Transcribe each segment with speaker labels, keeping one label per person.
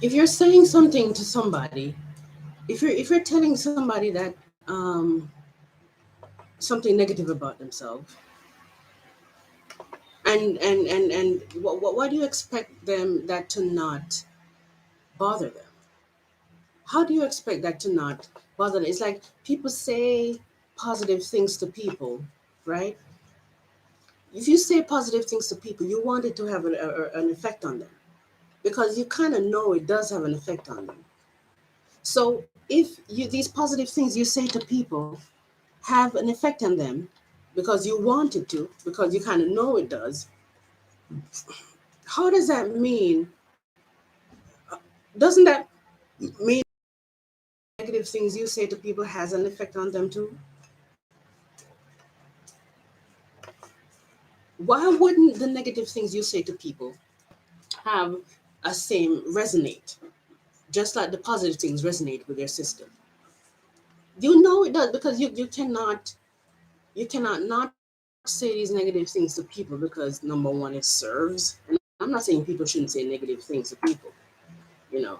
Speaker 1: if you're saying something to somebody, if you're telling somebody that something negative about themselves, and why do you expect them that to not bother them? How do you expect that to not bother them? It's like people say positive things to people, right? If you say positive things to people, you want it to have an effect on them because you kind of know it does have an effect on them. So if you these positive things you say to people have an effect on them because you want it to, because you kind of know it does, how does that mean? Doesn't that mean negative things you say to people has an effect on them too? Why wouldn't the negative things you say to people have a same resonate, just like the positive things resonate with their system? You know it does because you cannot not say these negative things to people because number one, it serves. And I'm not saying people shouldn't say negative things to people. You know,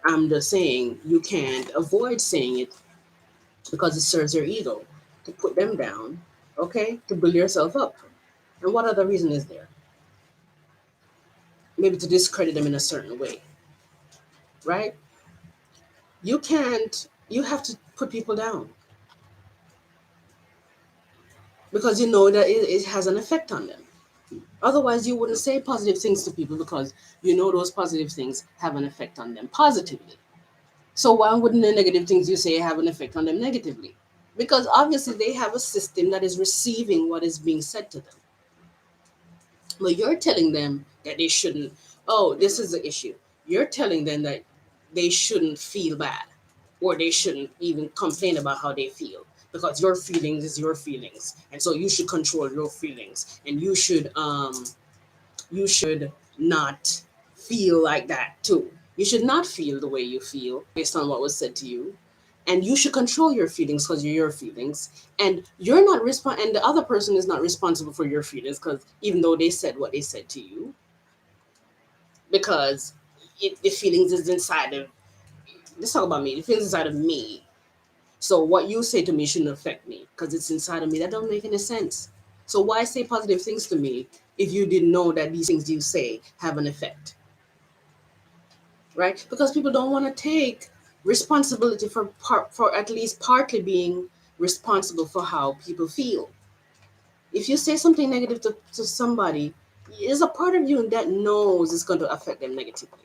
Speaker 1: I'm just saying you can't avoid saying it because it serves your ego to put them down, okay, to build yourself up. And what other reason is there? Maybe to discredit them in a certain way, right? You can't, you have to put people down because you know that it has an effect on them. Otherwise, you wouldn't say positive things to people because you know those positive things have an effect on them positively. So why wouldn't the negative things you say have an effect on them negatively? Because obviously they have a system that is receiving what is being said to them. But you're telling them that they shouldn't. Oh, this is the issue. You're telling them that they shouldn't feel bad or they shouldn't even complain about how they feel because your feelings is your feelings. And so you should control your feelings and you should not feel like that too. You should not feel the way you feel based on what was said to you. And you should control your feelings because you're your feelings. And you're not and the other person is not responsible for your feelings because even though they said what they said to you, because the feelings is inside of, let's talk about me. The feelings inside of me. So what you say to me shouldn't affect me because it's inside of me. That don't make any sense. So why say positive things to me if you didn't know that these things you say have an effect, right? Because people don't want to take responsibility for at least partly being responsible for how people feel. If you say something negative to somebody, there's a part of you that knows it's going to affect them negatively.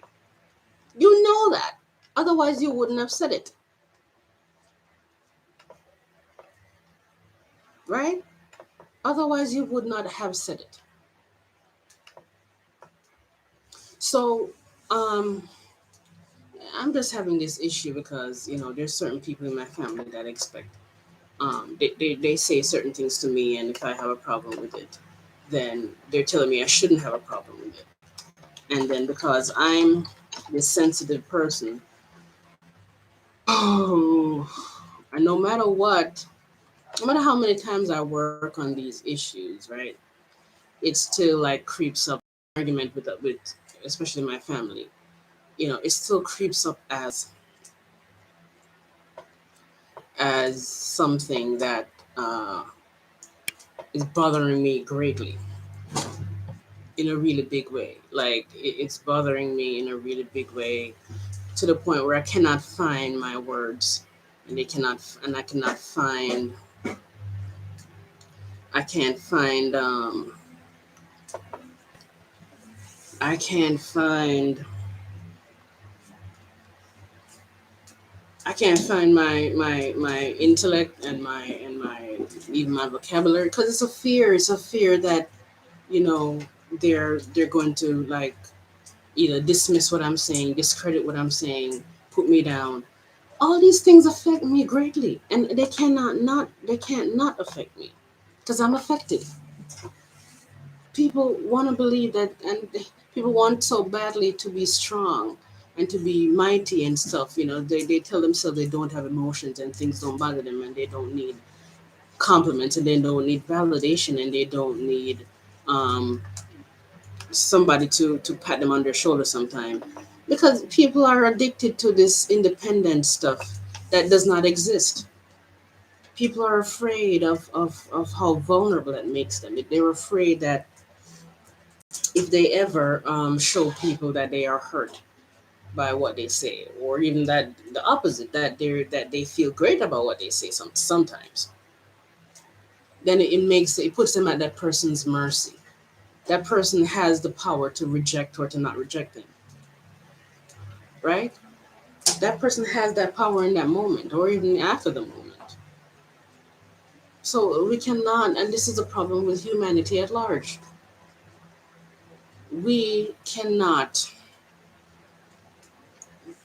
Speaker 1: You know that. Otherwise, you wouldn't have said it, right? Otherwise, you would not have said it. So, um, I'm just having this issue because there's certain people in my family that expect they say certain things to me, and if I have a problem with it, then they're telling me I shouldn't have a problem with it. And then because I'm this sensitive person, oh, and no matter how many times I work on these issues, right, it still like creeps up argument with especially my family. It still creeps up as something that is bothering me greatly in a really big way. Like it's bothering me in a really big way to the point where I cannot find my words, and I cannot find. I can't find. I can't find. I can't find my intellect and my even my vocabulary because it's a fear. It's a fear that you know they're going to like either dismiss what I'm saying, discredit what I'm saying, put me down. All these things affect me greatly, and they can't not affect me because I'm affected. People want to believe that, and people want so badly to be strong and to be mighty and stuff. They tell themselves they don't have emotions and things don't bother them, and they don't need compliments, and they don't need validation, and they don't need um, somebody to pat them on their shoulder sometime. because people are addicted to this independent stuff that does not exist. People are afraid of how vulnerable it makes them. They're afraid that if they ever show people that they are hurt by what they say, or even that the opposite, that they feel great about what they say sometimes, then it puts them at that person's mercy. That person has the power to reject or to not reject them, right? That person has that power in that moment or even after the moment. So we cannot, and this is a problem with humanity at large. We cannot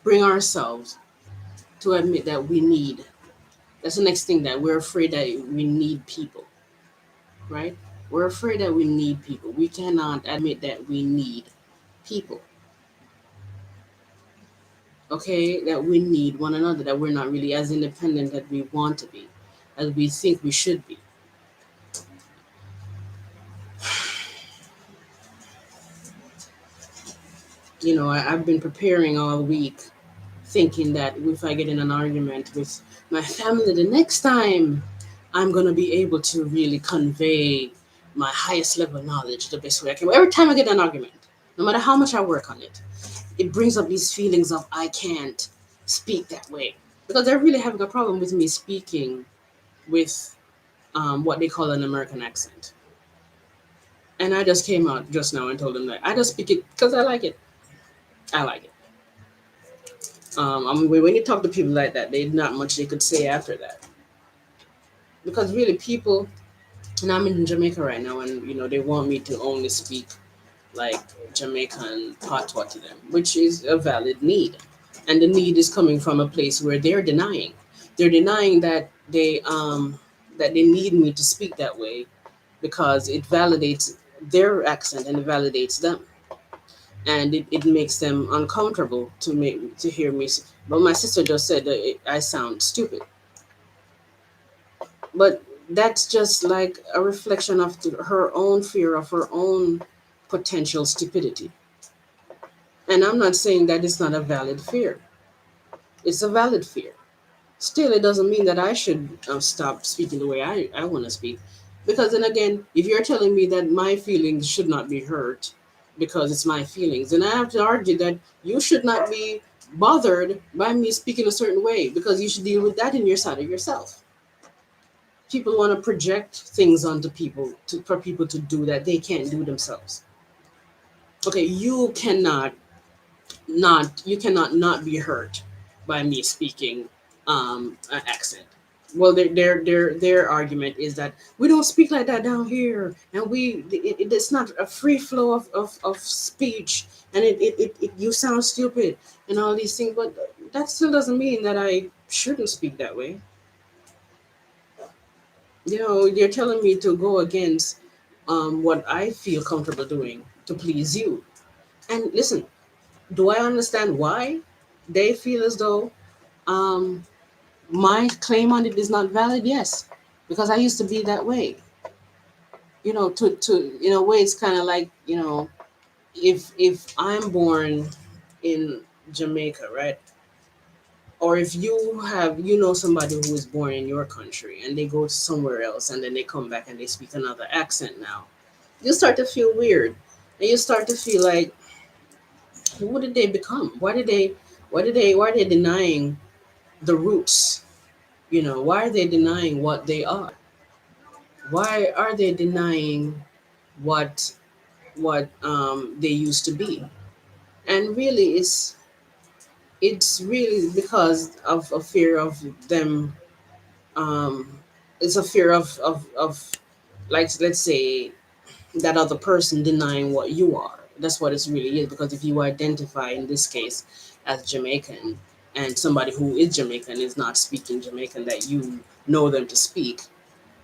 Speaker 1: bring ourselves to admit that we need. That's the next thing, that we're afraid that we need people, right? We're afraid that we need people. We cannot admit that we need people, okay? That we need one another, that we're not really as independent as we want to be, as we think we should be. I've been preparing all week thinking that if I get in an argument with my family the next time, I'm going to be able to really convey my highest level of knowledge the best way I can. Every time I get in an argument, no matter how much I work on it, it brings up these feelings of I can't speak that way. Because they're really having a problem with me speaking with what they call an American accent. And I just came out just now and told them that I just speak it because I like it. I like it. When you talk to people like that, there's not much they could say after that. Because really, people, and I'm in Jamaica right now, and they want me to only speak like Jamaican patois to them, which is a valid need, and the need is coming from a place where they're denying. They're denying that they need me to speak that way because it validates their accent and it validates them, and it makes them uncomfortable to hear me. But my sister just said that I sound stupid. But that's just like a reflection of her own fear of her own potential stupidity. And I'm not saying that it's not a valid fear. It's a valid fear. Still, it doesn't mean that I should stop speaking the way I want to speak. Because then again, if you're telling me that my feelings should not be hurt because it's my feelings, then I have to argue that you should not be bothered by me speaking a certain way because you should deal with that in your side of yourself. People want to project things onto people for people to do that they can't do themselves. Okay, you cannot not be hurt by me speaking an accent. Well, their argument is that we don't speak like that down here, and it's not a free flow of speech, and you sound stupid and all these things. But that still doesn't mean that I shouldn't speak that way. You're telling me to go against what I feel comfortable doing to please you. And listen, do I understand why they feel as though um, my claim on it is not valid? Yes, because I used to be that way. To in a way, it's kind of like if I'm born in Jamaica, right? Or if you know somebody who was born in your country and they go to somewhere else and then they come back and they speak another accent now, you start to feel weird, and you start to feel like, what did they become? Why are they denying the roots? Why are they denying what they are? Why are they denying what they used to be? And really, it's really because of a fear of them. Um, it's a fear of like, let's say, that other person denying what you are. That's what it really is. Because if you identify in this case as Jamaican, and somebody who is Jamaican is not speaking Jamaican that you know them to speak,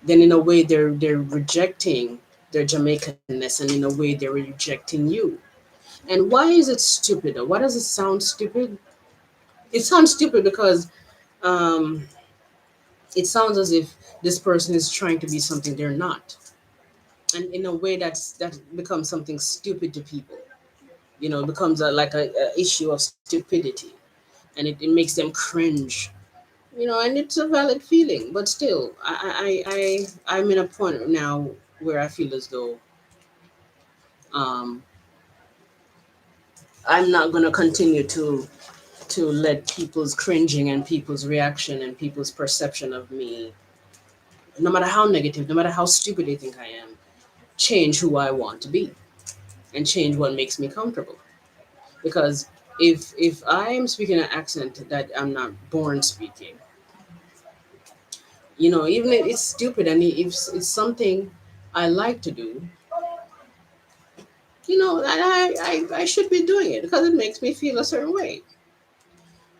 Speaker 1: then in a way they're rejecting their Jamaicanness, and in a way they're rejecting you. And why is it stupid? Or why does it sound stupid? It sounds stupid because um, it sounds as if this person is trying to be something they're not, and in a way that becomes something stupid to people. It becomes a issue of stupidity, and it makes them cringe. And it's a valid feeling, but still, I'm in a point now where I feel as though um, I'm not going to continue to let people's cringing and people's reaction and people's perception of me, no matter how negative, no matter how stupid they think I am, change who I want to be and change what makes me comfortable. Because if I am speaking an accent that I'm not born speaking, even if it's stupid and if it's something I like to do, I should be doing it because it makes me feel a certain way.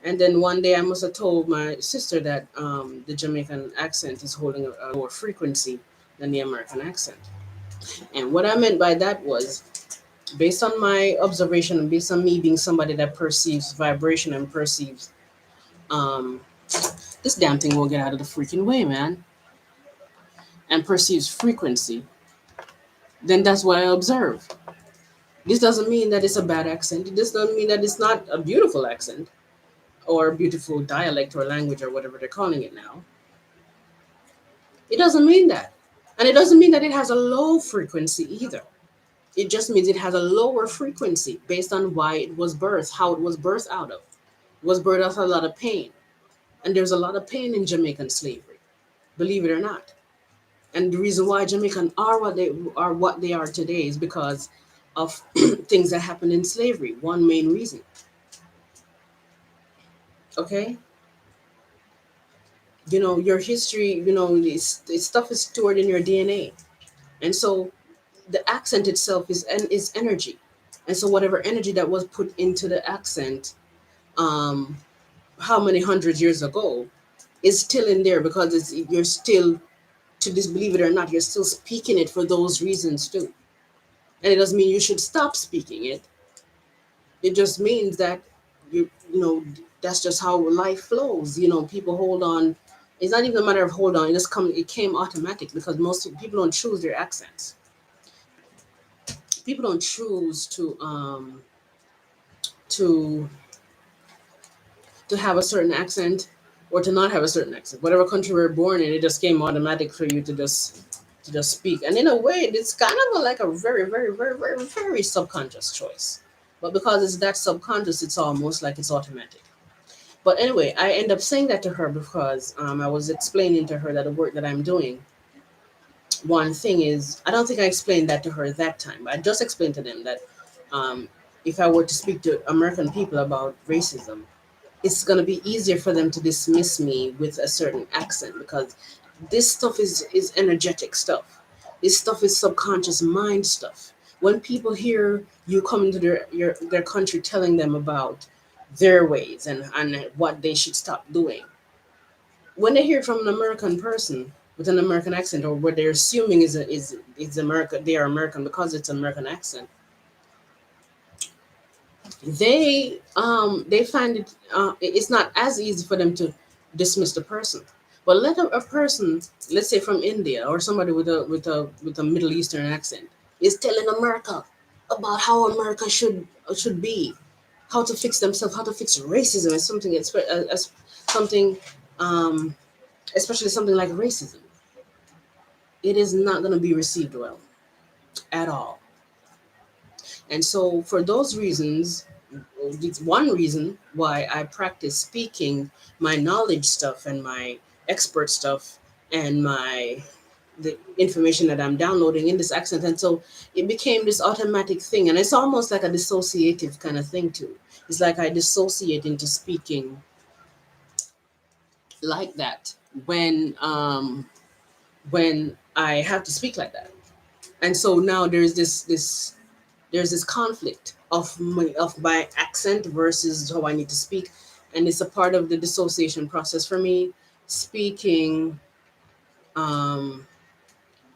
Speaker 1: And then one day I must have told my sister that the Jamaican accent is holding a lower frequency than the American accent. And what I meant by that was based on my observation and based on me being somebody that perceives vibration and perceives um, this damn thing won't get out of the freaking way, man, and perceives frequency, then that's what I observe. This doesn't mean that it's a bad accent. This doesn't mean that it's not a beautiful accent or a beautiful dialect or language or whatever they're calling it now. It doesn't mean that. And it doesn't mean that it has a low frequency either. It just means it has a lower frequency based on why it was birthed, how it was birthed out of. It was birthed out of a lot of pain. And there's a lot of pain in Jamaican slavery, believe it or not. And the reason why Jamaican are what they are today is because of things that happened in slavery. One main reason. Okay? Your history, this stuff is stored in your DNA. And so the accent itself is energy. And so whatever energy that was put into the accent, um, how many hundreds years ago, is still in there because you're still, to disbelieve it or not, you're still speaking it for those reasons too. And it doesn't mean you should stop speaking it. It just means that that's just how life flows. People hold on. It's not even a matter of hold on. It came automatic because most people don't choose their accents. People don't choose to to have a certain accent or to not have a certain accent. Whatever country we're born in, it just came automatic for you to just speak. And in a way, it's kind of like a very, very, very, very, very subconscious choice. But because it's that subconscious, it's almost like it's automatic. But anyway, I end up saying that to her because I was explaining to her that the work that I'm doing, one thing is, I don't think I explained that to her that time, but I just explained to them that um, if I were to speak to American people about racism, it's going to be easier for them to dismiss me with a certain accent because this stuff is energetic stuff. This stuff is subconscious mind stuff. When people hear you come into their country telling them about their ways and what they should stop doing, when they hear it from an American person with an American accent, or what they're assuming is America, they are American because it's an American accent, they find it's not as easy for them to dismiss the person. But let a person, let's say from India or somebody with a Middle Eastern accent, is telling America about how America should be, how to fix themselves, how to fix racism, as something as something, um, especially something like racism. It is not going to be received well at all. And so, for those reasons, it's one reason why I practice speaking my knowledge stuff and my expert stuff and the information that I'm downloading in this accent. And so it became this automatic thing. And it's almost like a dissociative kind of thing too. It's like I dissociate into speaking like that when I have to speak like that. And so now there's this conflict of my accent versus how I need to speak, and it's a part of the dissociation process for me, speaking um,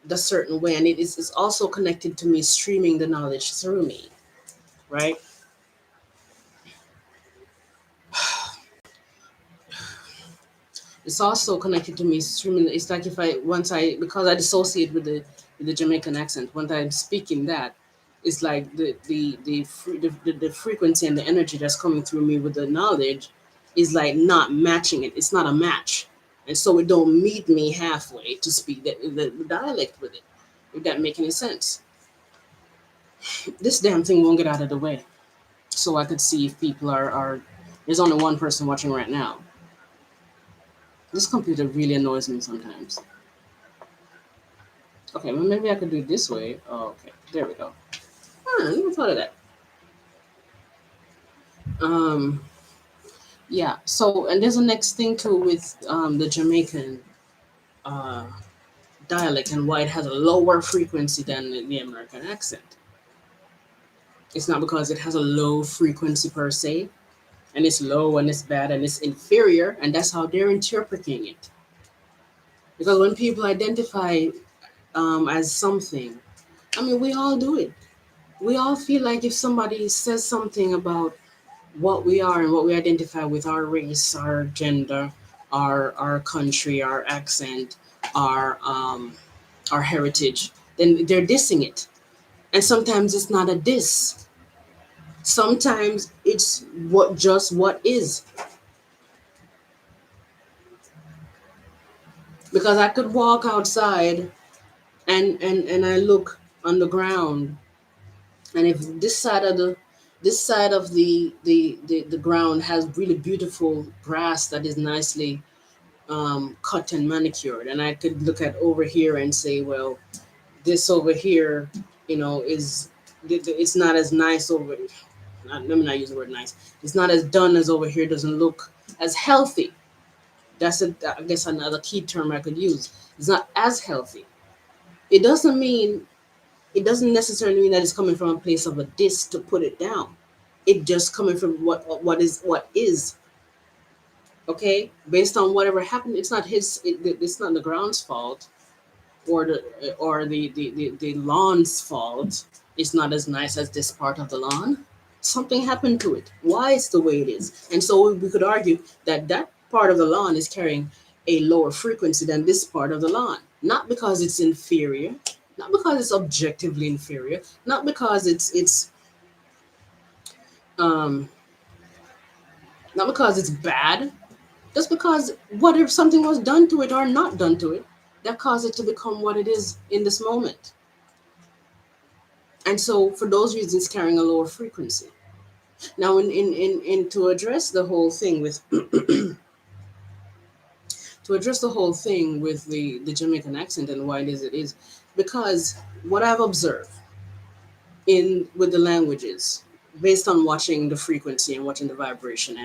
Speaker 1: the certain way, and it's also connected to me streaming the knowledge through me, right? It's also connected to me streaming. It's like if I once I because I dissociate with the Jamaican accent. Once I'm speaking that, It's like the frequency and the energy that's coming through me with the knowledge is like not matching it. It's not a match, and so it don't meet me halfway to speak the dialect with it. If that make any sense, this damn thing won't get out of the way, so I could see if people are. There's only one person watching right now. This computer really annoys me sometimes. Okay, well maybe I could do it this way. Oh, okay, there we go. I never thought of that. Um, yeah. So, and there's a next thing too with the Jamaican uh, dialect and why it has a lower frequency than the American accent. It's not because it has a low frequency per se, and it's low and it's bad and it's inferior, and that's how they're interpreting it. Because when people identify as something, I mean, we all do it. We all feel like if somebody says something about what we are and what we identify with, our race, our gender, our country, our accent, our heritage, then they're dissing it. And sometimes it's not a diss. Sometimes it's what is. Because I could walk outside and I look on the ground, and if this side of the ground has really beautiful grass that is nicely cut and manicured, and I could look at over here and say, well, this over here, is it's not as nice over. Let me not use the word nice. It's not as done as over here. Doesn't look as healthy. That's I guess another key term I could use. It's not as healthy. It doesn't mean it doesn't necessarily mean that it's coming from a place of a diss to put it down. It just coming from what is okay based on whatever happened. It's not it's not the ground's fault or the lawn's fault. It's not as nice as this part of the lawn. Something happened to it. Why it's the way it is. And so we could argue that that part of the lawn is carrying a lower frequency than this part of the lawn. Not because it's inferior, not because it's objectively inferior, not because it's um not because it's bad, just because whatever something was done to it or not done to it that caused it to become what it is in this moment. And so for those reasons carrying a lower frequency. Now in to address the whole thing with to address the whole thing with the Jamaican accent and why it is because what I've observed in with the languages based on watching the frequency and watching the vibration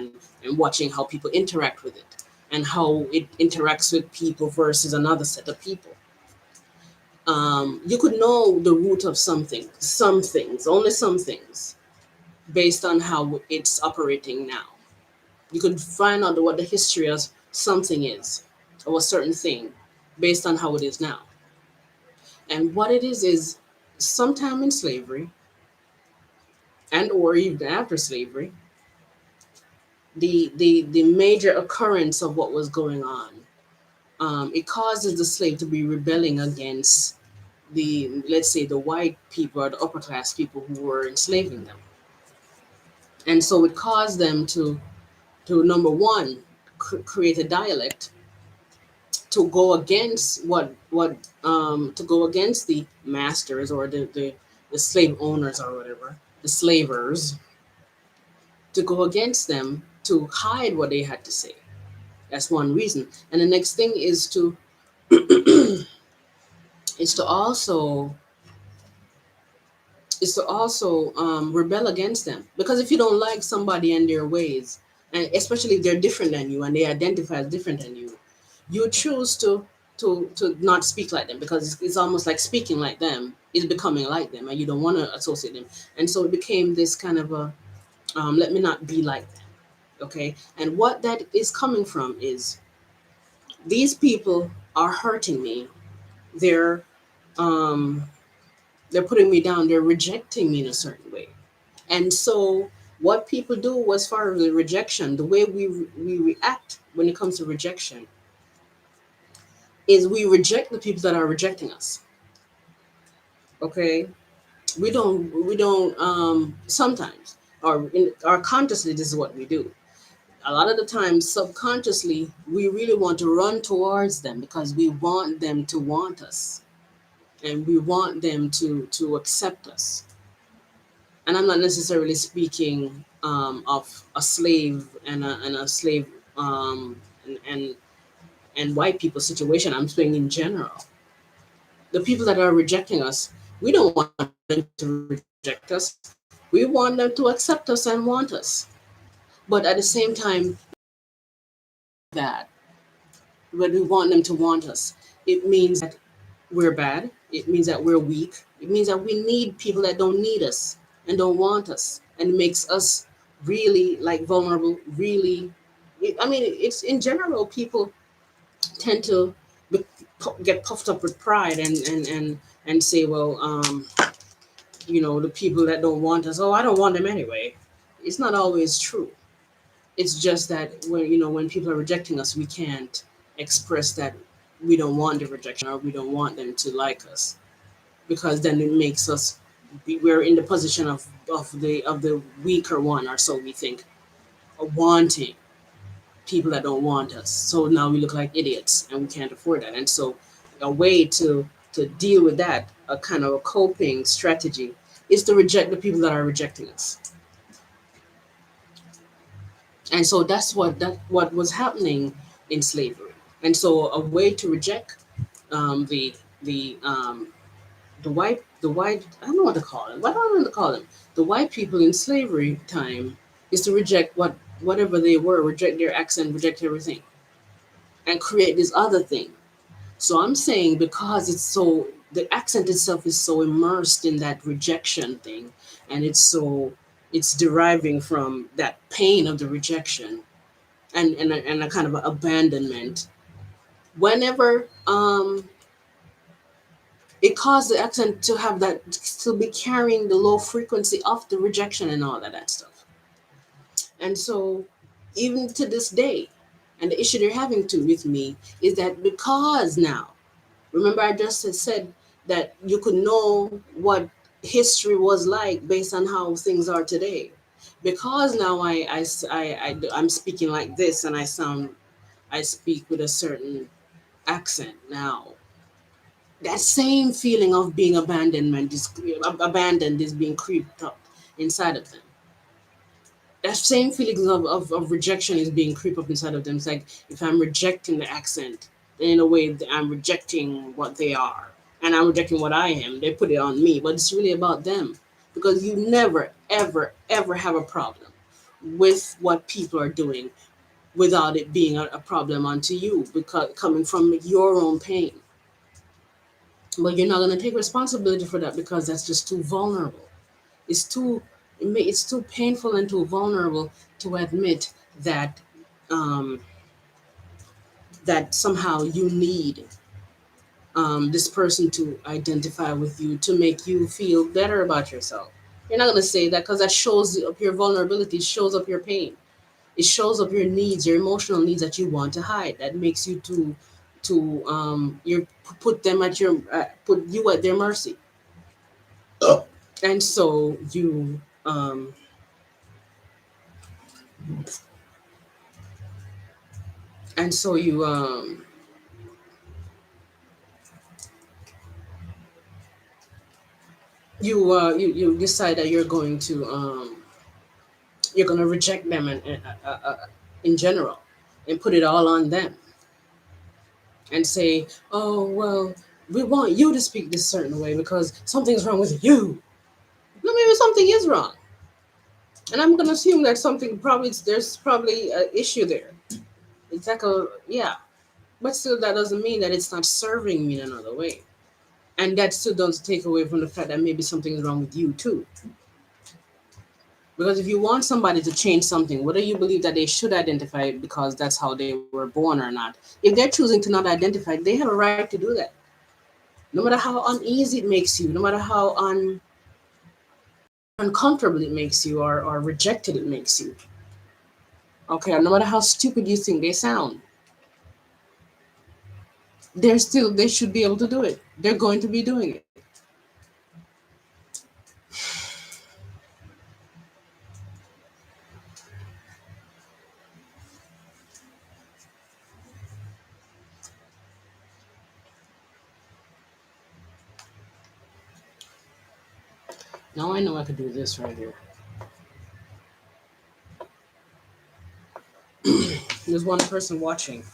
Speaker 1: and watching how people interact with it and how it interacts with people versus another set of people. You could know the root of something, some things, only some things, based on how it's operating now. You could find out what the history of something is, or a certain thing, based on how it is now. And what it is sometime in slavery, and or even after slavery, the major occurrence of what was going on, it causes the slave to be rebelling against the, let's say, the white people or the upper class people who were enslaving them. And so it caused them to number one, create a dialect to go against what to go against the masters or the slave owners or whatever, the slavers, to go against them to hide what they had to say. That's one reason. And the next thing is to also rebel against them, because if you don't like somebody and their ways, and especially if they're different than you and they identify as different than you choose to not speak like them, because it's almost like speaking like them is becoming like them and you don't want to associate them. And so it became this kind of a let me not be like them. Okay, and what that is coming from is these people are hurting me. They're um they're putting me down, they're rejecting me in a certain way. And so what people do as far as the rejection, the way we react when it comes to rejection is we reject the people that are rejecting us. Okay? We don't sometimes, or in our consciously, this is what we do. A lot of the time, subconsciously, we really want to run towards them because we want them to want us, and we want them to accept us. And I'm not necessarily speaking of a slave and a slave and and white people situation. I'm speaking in general. The people that are rejecting us, we don't want them to reject us. We want them to accept us and want us. But at the same time, that when we want them to want us, it means that we're bad. It means that we're weak. It means that we need people that don't need us and don't want us, and it makes us really like vulnerable. Really, I mean, it's in general people tend to be, get puffed up with pride and say, well, the people that don't want us, oh, I don't want them anyway. It's not always true. It's just that when people are rejecting us, we can't express that we don't want the rejection, or we don't want them to like us, because then it makes us we're in the position of the weaker one, or so we think, wanting people that don't want us. So now we look like idiots and we can't afford that. And so a way to deal with that, a kind of a coping strategy, is to reject the people that are rejecting us. And so that's what was happening in slavery. And so a way to reject the the white, I don't know what to call them. What do I want to call them? The white people in slavery time is to reject whatever they were, reject their accent, reject everything, and create this other thing. So I'm saying, because the accent itself is so immersed in that rejection thing, and it's deriving from that pain of the rejection, and a kind of abandonment. Whenever it caused the accent to have that, to be carrying the low frequency of the rejection and all of that stuff. And so even to this day, and the issue they're having to with me is that, because now, remember I just had said that you could know what history was like based on how things are today. Because now I'm speaking like this, and I speak with a certain accent now. That same feeling of being abandoned is being creeped up inside of them. That same feelings of rejection is being creeped up inside of them. It's like, if I'm rejecting the accent, then in a way I'm rejecting what they are. And I'm rejecting what I am. They put it on me. But it's really about them. Because you never, ever, ever have a problem with what people are doing without it being a problem onto you, because coming from your own pain. But you're not going to take responsibility for that, because that's just too vulnerable. It's too it's too painful and too vulnerable to admit that um, that somehow you need this person to identify with you to make you feel better about yourself. You're not going to say that, because that shows up your vulnerability, shows up your pain, it shows up your needs, your emotional needs that you want to hide. That makes you to you put them at your put you at their mercy. And so and so you decide that you're going to reject them, in general, and put it all on them, and say, oh well, we want you to speak this certain way because something's wrong with you. No, maybe something is wrong, and I'm going to assume that something probably there's probably an issue there. It's like a yeah, but still that doesn't mean that it's not serving me in another way. And that still doesn't take away from the fact that maybe something is wrong with you too. Because if you want somebody to change something, whether you believe that they should identify it because that's how they were born or not, if they're choosing to not identify it, they have a right to do that. No matter how uneasy it makes you, no matter how uncomfortable it makes you, or rejected it makes you. Okay, no matter how stupid you think they sound, they should be able to do it. They're going to be doing it. Now I know I could do this right here. There's one person watching.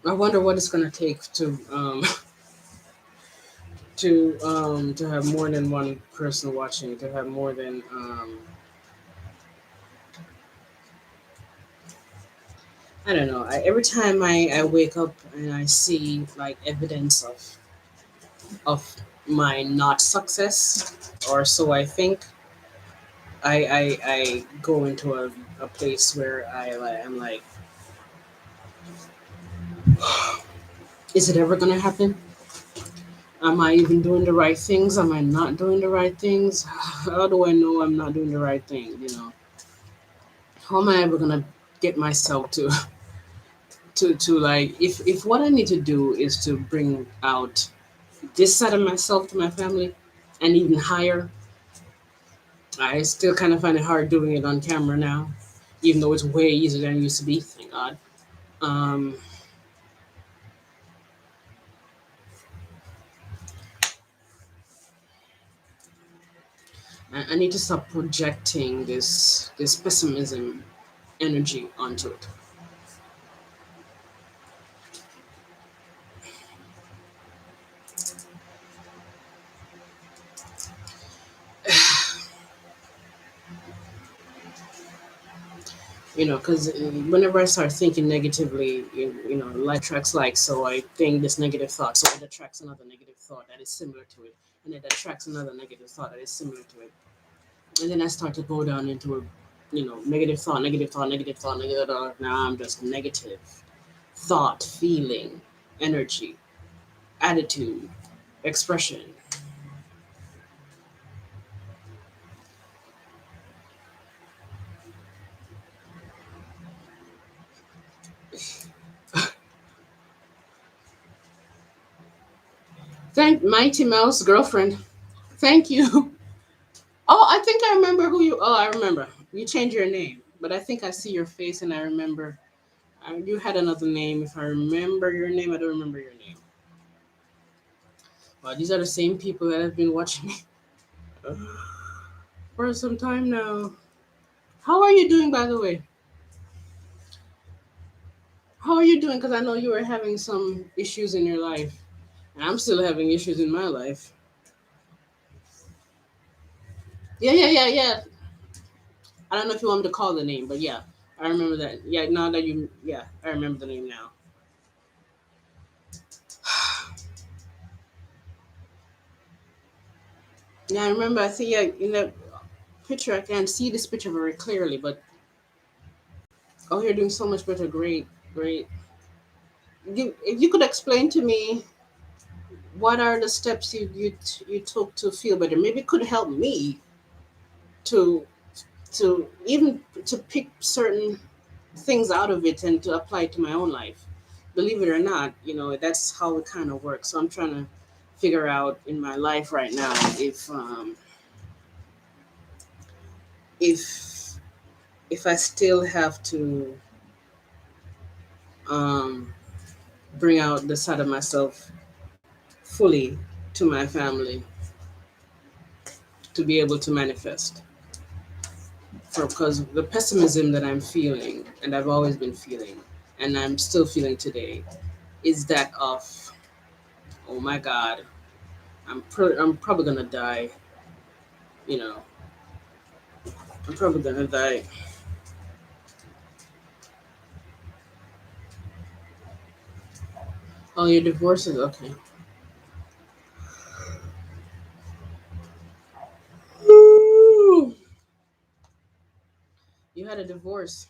Speaker 1: I wonder what it's gonna take to have more than one person watching, to have more than I don't know. Every time I wake up and I see like evidence of my not success, or so I think, I go into a place where I'm like, is it ever gonna happen? Am I even doing the right things? Am I not doing the right things? How do I know I'm not doing the right thing? How am I ever gonna get myself to like, if what I need to do is to bring out this side of myself to my family and even higher. I still kind of find it hard doing it on camera now, even though it's way easier than it used to be, thank God. um I need to stop projecting this pessimism energy onto it. Because whenever I start thinking negatively, life attracts like, so I think this negative thought, so it attracts another negative thought that is similar to it, and it attracts another negative thought that is similar to it, and then I start to go down into a, negative thought, negative thought, negative thought, negative thought. Now I'm just negative thought, feeling, energy, attitude, expression. Thank Mighty Mouse girlfriend. Thank you. Oh, I think I remember who you. Oh, I remember. You changed your name, but I think I see your face and I remember. You had another name. If I remember your name, I don't remember your name. Wow, these are the same people that have been watching me for some time now. How are you doing, by the way? How are you doing? Because I know you were having some issues in your life, and I'm still having issues in my life. Yeah, yeah, yeah, yeah. I don't know if you want me to call the name, but yeah, I remember that. Yeah, now that you, yeah, I remember the name now. Yeah, I remember. I see. Yeah, in the picture, I can't see this picture very clearly, but oh, you're doing so much better. Great, great. If you could explain to me what are the steps you took to feel better, maybe it could help me to even to pick certain things out of it and to apply it to my own life. Believe it or not, that's how it kind of works. So I'm trying to figure out in my life right now if if I still have to um, bring out the side of myself fully to my family to be able to manifest. Because the pessimism that I'm feeling, and I've always been feeling, and I'm still feeling today, is that of, oh my God, I'm probably gonna die. You know, I'm probably gonna die. Oh, your divorce is okay. Ooh, you had a divorce.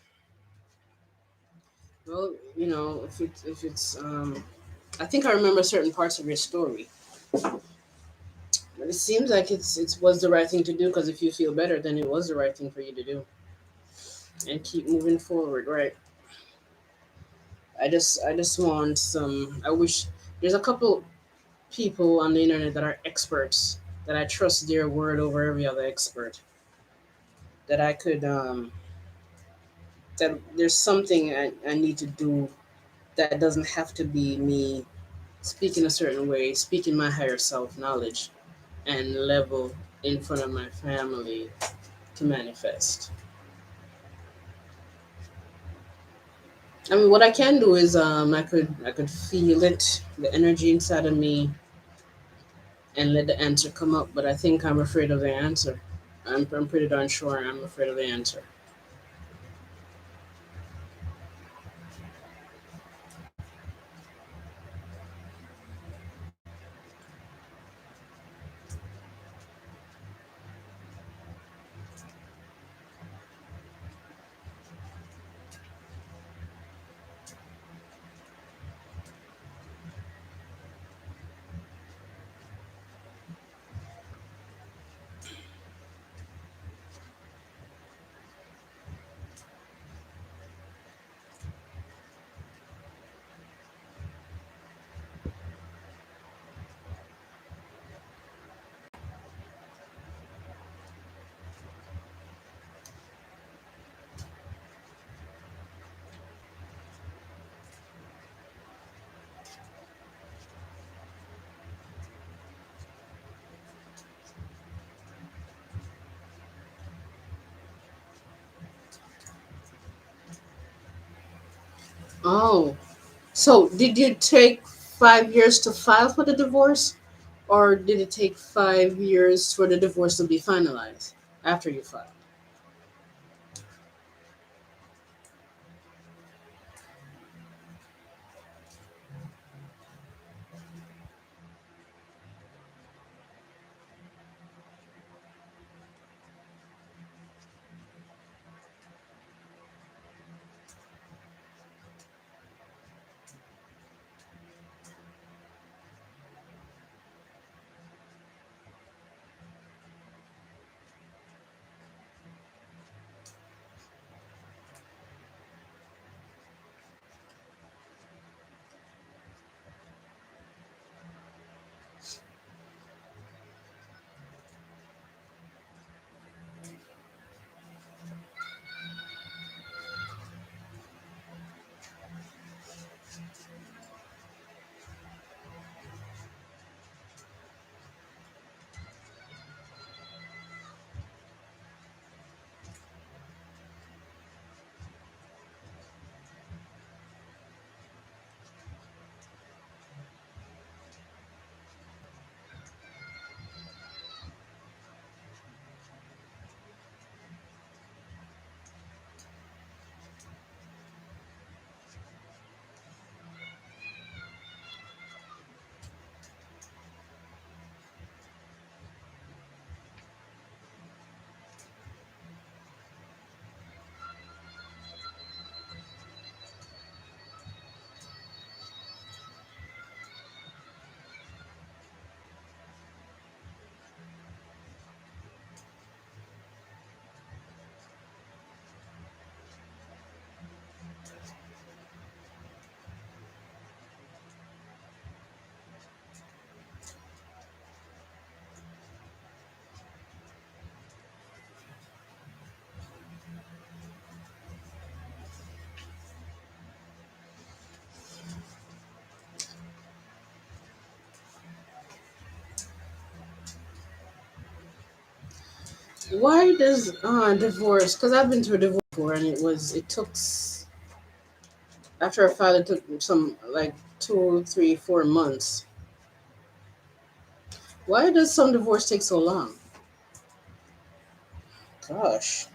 Speaker 1: Well, if it's I think I remember certain parts of your story. But it seems like it was the right thing to do, because if you feel better, then it was the right thing for you to do and keep moving forward, right? I just want some. I wish there's a couple people on the internet that are experts that I trust their word over every other expert. That I could that there's something I need to do that doesn't have to be me speaking a certain way, speaking my higher self knowledge. and level in front of my family to manifest. I mean, what I can do is I could feel it, the energy inside of me, and let the answer come up. But I think I'm afraid of the answer. I'm pretty darn sure I'm afraid of the answer. Oh, so did you take 5 years to file for the divorce, or did it take 5 years for the divorce to be finalized after you filed? Why does divorce? Because I've been through a divorce before, and after I filed, it took some like 2, 3, 4 months. Why does some divorce take so long? Gosh.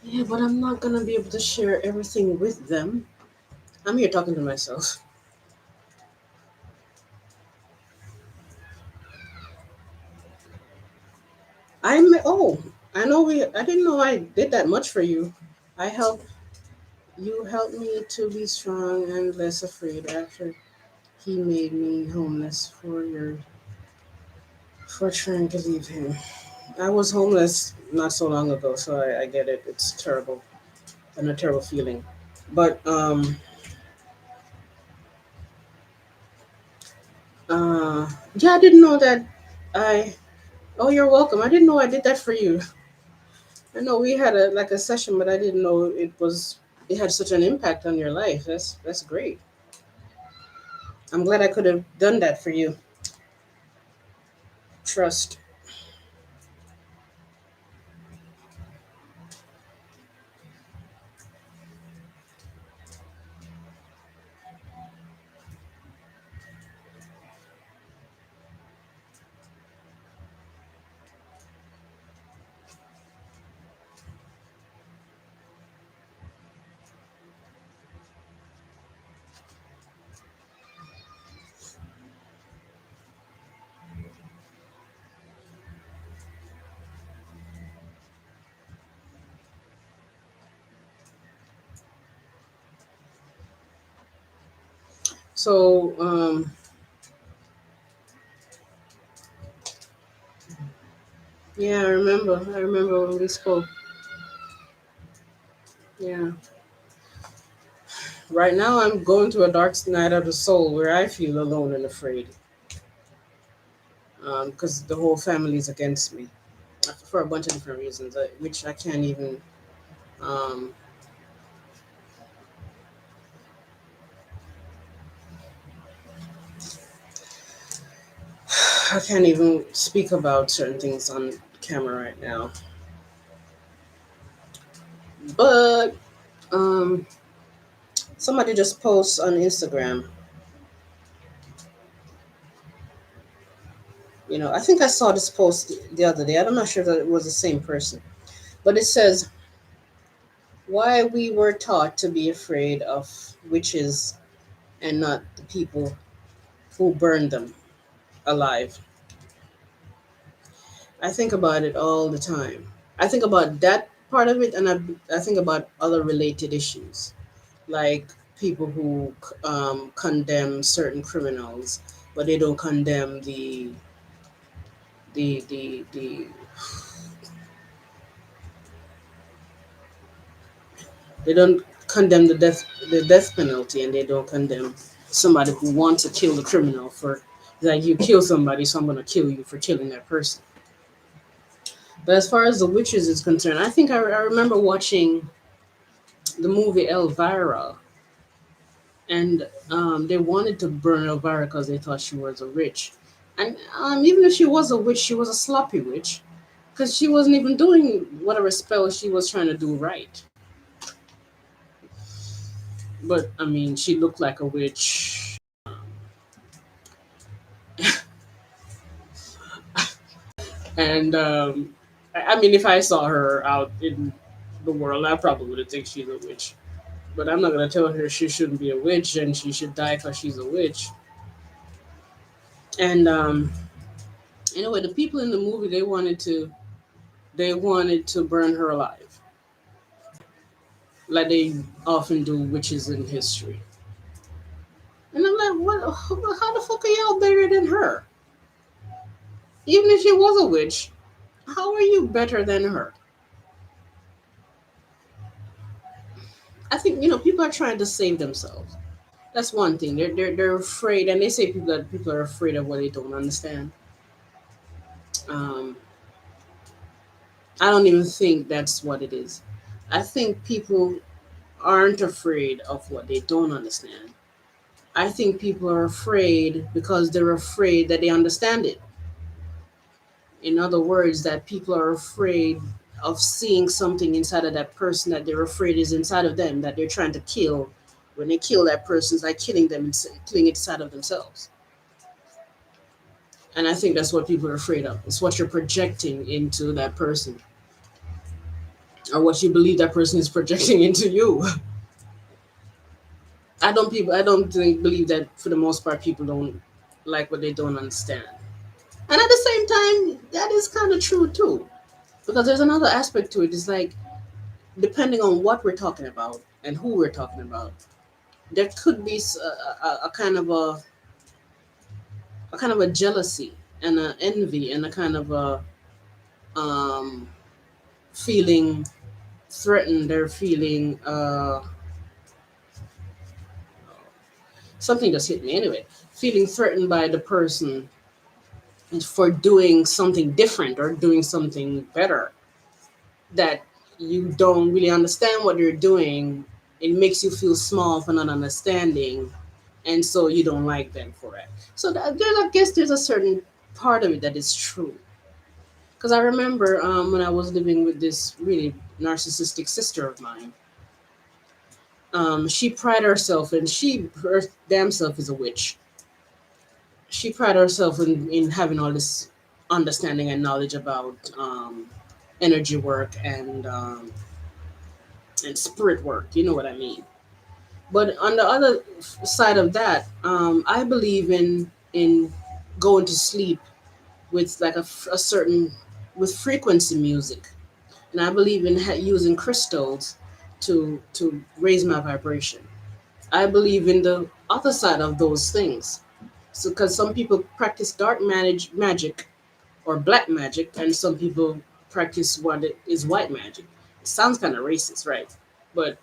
Speaker 1: Yeah, but I'm not gonna be able to share everything with them. I'm here talking to myself. I'm oh, I know we. I didn't know I did that much for you. I help you help me to be strong and less afraid after he made me homeless for trying to leave him. I was homeless not so long ago, so I get it. It's terrible and a terrible feeling. But yeah, I didn't know that I oh, you're welcome. I didn't know I did that for you. I know we had a like a session, but I didn't know it had such an impact on your life. That's great. I'm glad I could have done that for you. Trust. So yeah, I remember. I remember when we spoke. Yeah. Right now, I'm going through a dark night of the soul where I feel alone and afraid because the whole family is against me for a bunch of different reasons, which I can't even um, I can't even speak about certain things on camera right now. But um, somebody just posts on Instagram. I think I saw this post the other day. I'm not sure that it was the same person, but it says why we were taught to be afraid of witches and not the people who burned them alive. I think about it all the time. I think about that part of it, and I think about other related issues, like people who condemn certain criminals, but they don't condemn the they don't condemn the death penalty, and they don't condemn somebody who wants to kill the criminal for like you kill somebody, so I'm gonna kill you for killing that person. But as far as the witches is concerned, I think I remember watching the movie Elvira, and they wanted to burn Elvira because they thought she was a witch. And even if she was a witch, she was a sloppy witch because she wasn't even doing whatever spell she was trying to do right. But I mean, she looked like a witch. And I mean, if I saw her out in the world, I probably would think she's a witch. But I'm not going to tell her she shouldn't be a witch and she should die because she's a witch. And anyway, the people in the movie they wanted to burn her alive, like they often do witches in history. And I'm like, what? How the fuck are y'all better than her? Even if she was a witch, how are you better than her? I think people are trying to save themselves. That's one thing. They're afraid, and they say people are afraid of what they don't understand. Um, I don't even think that's what it is. I think people aren't afraid of what they don't understand. I think people are afraid because they're afraid that they understand it. In other words, that people are afraid of seeing something inside of that person that they're afraid is inside of them that they're trying to kill. When they kill that person, it's like killing them and killing it inside of themselves. And I think that's what people are afraid of. It's what you're projecting into that person, or what you believe that person is projecting into you. I don't believe that for the most part people don't like what they don't understand. And at the same time, that is kind of true too. Because there's another aspect to it. It's like depending on what we're talking about and who we're talking about, there could be a kind of a jealousy and a envy and a kind of a um, feeling threatened or feeling something just hit me anyway, feeling threatened by the person for doing something different or doing something better, that you don't really understand what you're doing. It makes you feel small for not understanding, and so you don't like them for it. So I guess there's a certain part of it that is true. Because I remember when I was living with this really narcissistic sister of mine, she prided herself, and her damn self is a witch. She prided herself in having all this understanding and knowledge about energy work and spirit work. You know what I mean? But on the other side of that, I believe in going to sleep with like a certain with frequency music, and I believe in using crystals to raise my vibration. I believe in the other side of those things. So, because some people practice magic or black magic, and some people practice what it is white magic. It sounds kind of racist, right? But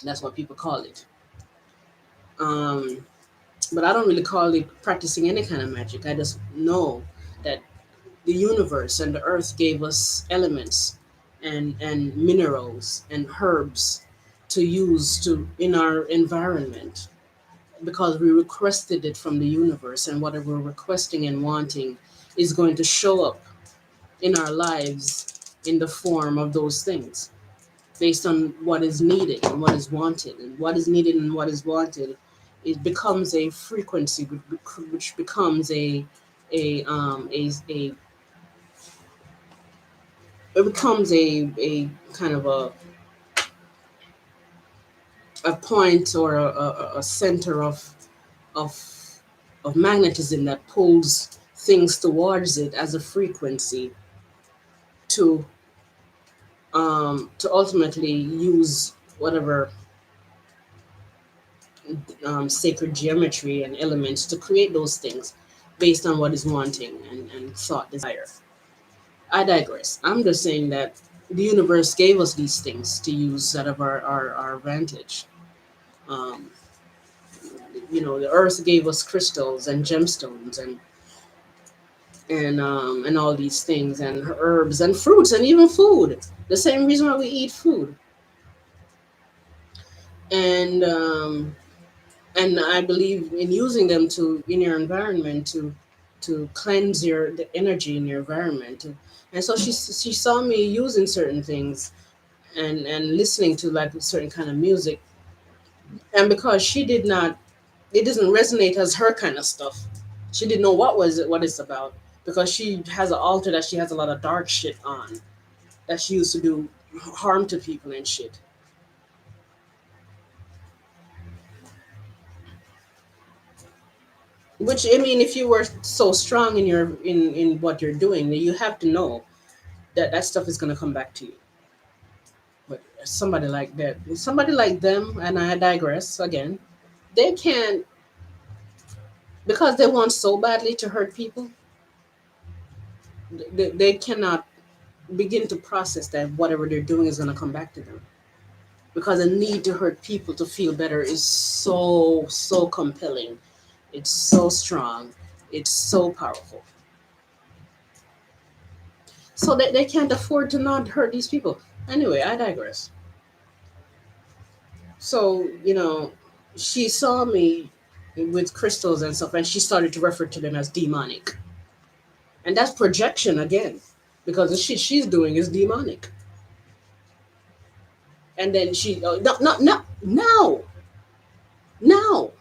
Speaker 1: that's what people call it. Um, but I don't really call it practicing any kind of magic. I just know that the universe and the earth gave us elements and minerals and herbs to use to in our environment, because we requested it from the universe, and whatever we're requesting and wanting is going to show up in our lives in the form of those things, based on what is needed and what is wanted. And what is needed and what is wanted, it becomes a frequency, which becomes a it becomes a kind of a point or a center of of magnetism that pulls things towards it as a frequency to to ultimately use whatever sacred geometry and elements to create those things based on what is wanting and thought desire. I digress. I'm just saying that the universe gave us these things to use out of our advantage. Um, the earth gave us crystals and gemstones and all these things and herbs and fruits and even food. The same reason why we eat food. And and I believe in using them to in your environment to cleanse the energy in your environment. And so she saw me using certain things and listening to like a certain kind of music, and because she did not, it doesn't resonate as her kind of stuff. She didn't know what it's about, because she has an altar that she has a lot of dark shit on that she used to do harm to people and shit. Which, I mean, if you were so strong in your in what you're doing, you have to know that that stuff is going to come back to you. But somebody like them, and I digress again, they can't, because they want so badly to hurt people. They cannot begin to process that whatever they're doing is going to come back to them, because the need to hurt people to feel better is so compelling. It's so strong. It's so powerful. So they can't afford to not hurt these people. Anyway, I digress. So, she saw me with crystals and stuff, and she started to refer to them as demonic. And that's projection again, because the shit she's doing is demonic. And then she, no, no, no, no, no.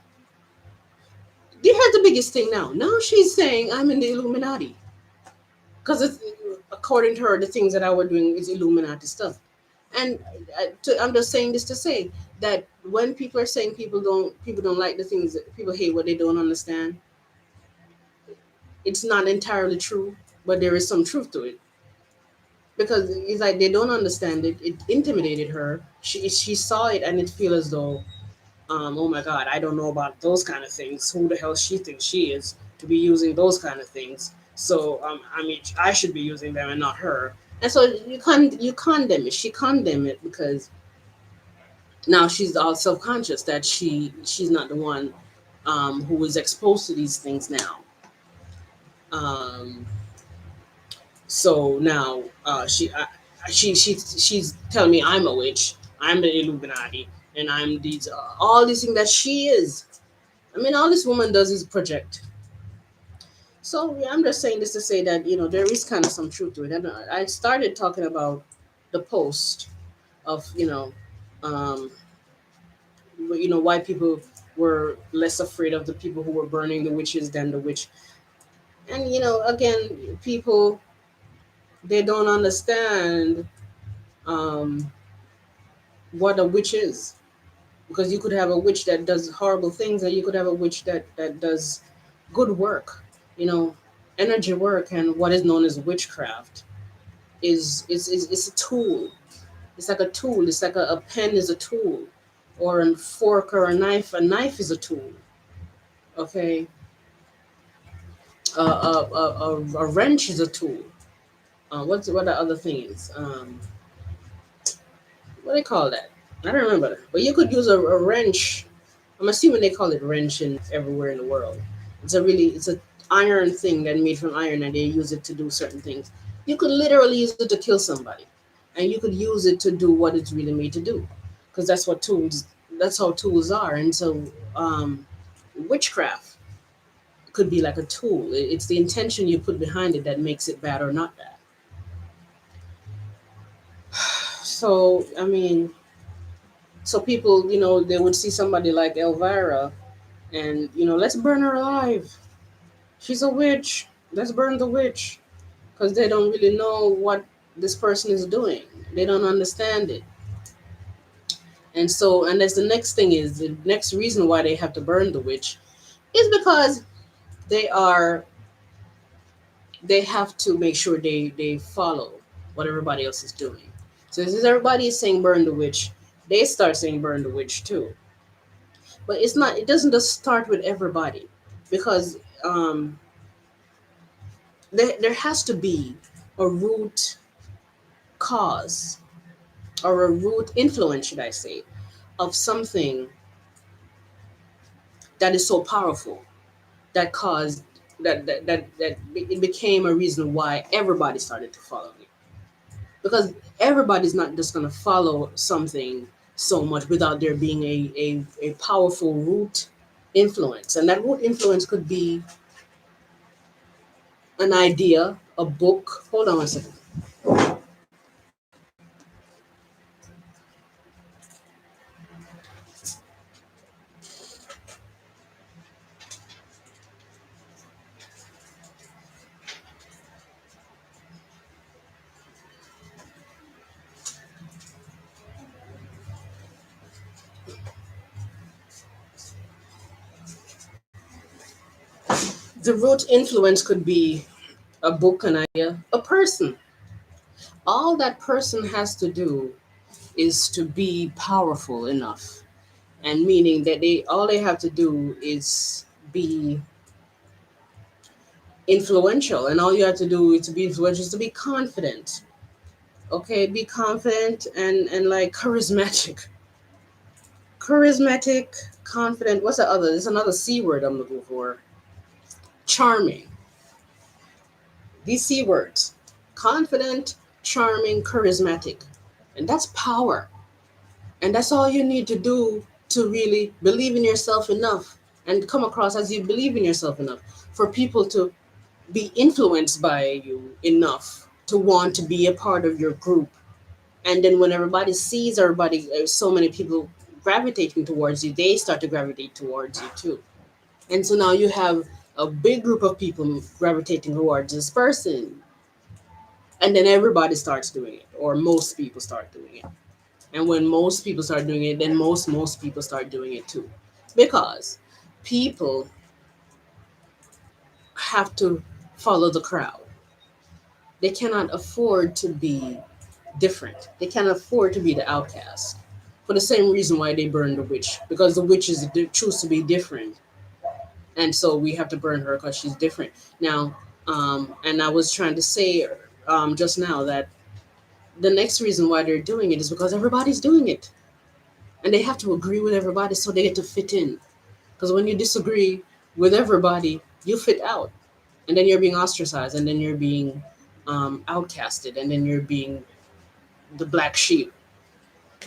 Speaker 1: Here's the biggest thing now. Now she's saying I'm in the Illuminati. Because according to her, the things that I were doing is Illuminati stuff. And I'm just saying this to say that when people are saying people don't like the things that people hate what they don't understand, it's not entirely true, but there is some truth to it. because it's like they don't understand it. It intimidated her. She saw it and it feel as though, oh my God, I don't know about those kind of things. Who the hell she thinks she is to be using those kind of things? So I mean, I should be using them and not her. And so you condemn it. She condemn it because now she's all self conscious that she's not the one who is exposed to these things now. Um, so now she's telling me I'm a witch. I'm the Illuminati, and I'm these all these things that she is. I mean, all this woman does is project. So yeah, I'm just saying this to say that there is kind of some truth to it. And I started talking about the post of um, why people were less afraid of the people who were burning the witches than the witch. And again, people, they don't understand um, what a witch is, because you could have a witch that does horrible things, and you could have a witch that does good work. You know, energy work and what is known as witchcraft is a tool. It's like a tool. It's like a pen is a tool, or a fork or a knife. A knife is a tool. Okay, a wrench is a tool. What the other things? What do they call that? I don't remember. But you could use a wrench. I'm assuming they call it wrench in everywhere in the world. It's a iron thing that made from iron, and they use it to do certain things. You could literally use it to kill somebody, and you could use it to do what it's really made to do, because that's how tools are. And so witchcraft could be like a tool. It's the intention you put behind it that makes it bad or not bad. So I mean, so people, they would see somebody like Elvira, and let's burn her alive. She's a witch. Let's burn the witch, because they don't really know what this person is doing. They don't understand it. And so, and that's the next thing, is the next reason why they have to burn the witch is because they are they have to make sure they follow what everybody else is doing. So since everybody is saying burn the witch, they start saying burn the witch too. But it doesn't just start with everybody, because there has to be a root cause, or a root influence, should I say, of something that is so powerful, that caused that it became a reason why everybody started to follow it. Because everybody's not just going to follow something so much without there being a powerful root influence. And that root influence could be an idea, a book. Hold on a second. The root influence could be a book, an idea, a person. All that person has to do is to be powerful enough, and meaning that they have to do is be influential, and all you have to do is to be influential is to be confident. Okay, be confident and like charismatic, confident. What's the other? There's another C word I'm looking for. Charming. These C words: confident, charming, charismatic, and that's power. And that's all you need to do to really believe in yourself enough and come across as you believe in yourself enough for people to be influenced by you enough to want to be a part of your group. And then when everybody sees so many people gravitating towards you, they start to gravitate towards you too. And so now you have a big group of people gravitating towards this person. And then everybody starts doing it, or most people start doing it. And when most people start doing it, then most people start doing it too. Because people have to follow the crowd. They cannot afford to be different. They can't afford to be the outcast. For the same reason why they burn the witch, because the witch is choose to be different, and so we have to burn her because she's different. Now, and I was trying to say just now that the next reason why they're doing it is because everybody's doing it, and they have to agree with everybody so they get to fit in. Because when you disagree with everybody, you fit out, and then you're being ostracized, and then you're being outcasted, and then you're being the black sheep.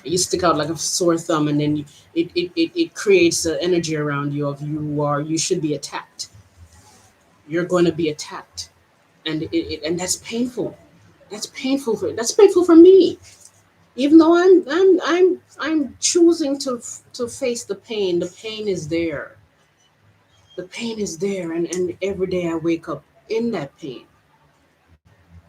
Speaker 1: You stick out like a sore thumb, and then it creates an energy around you of you should be attacked. You're going to be attacked, and and that's painful. That's painful for me. Even though I'm choosing to face the pain. The pain is there. The pain is there, and every day I wake up in that pain,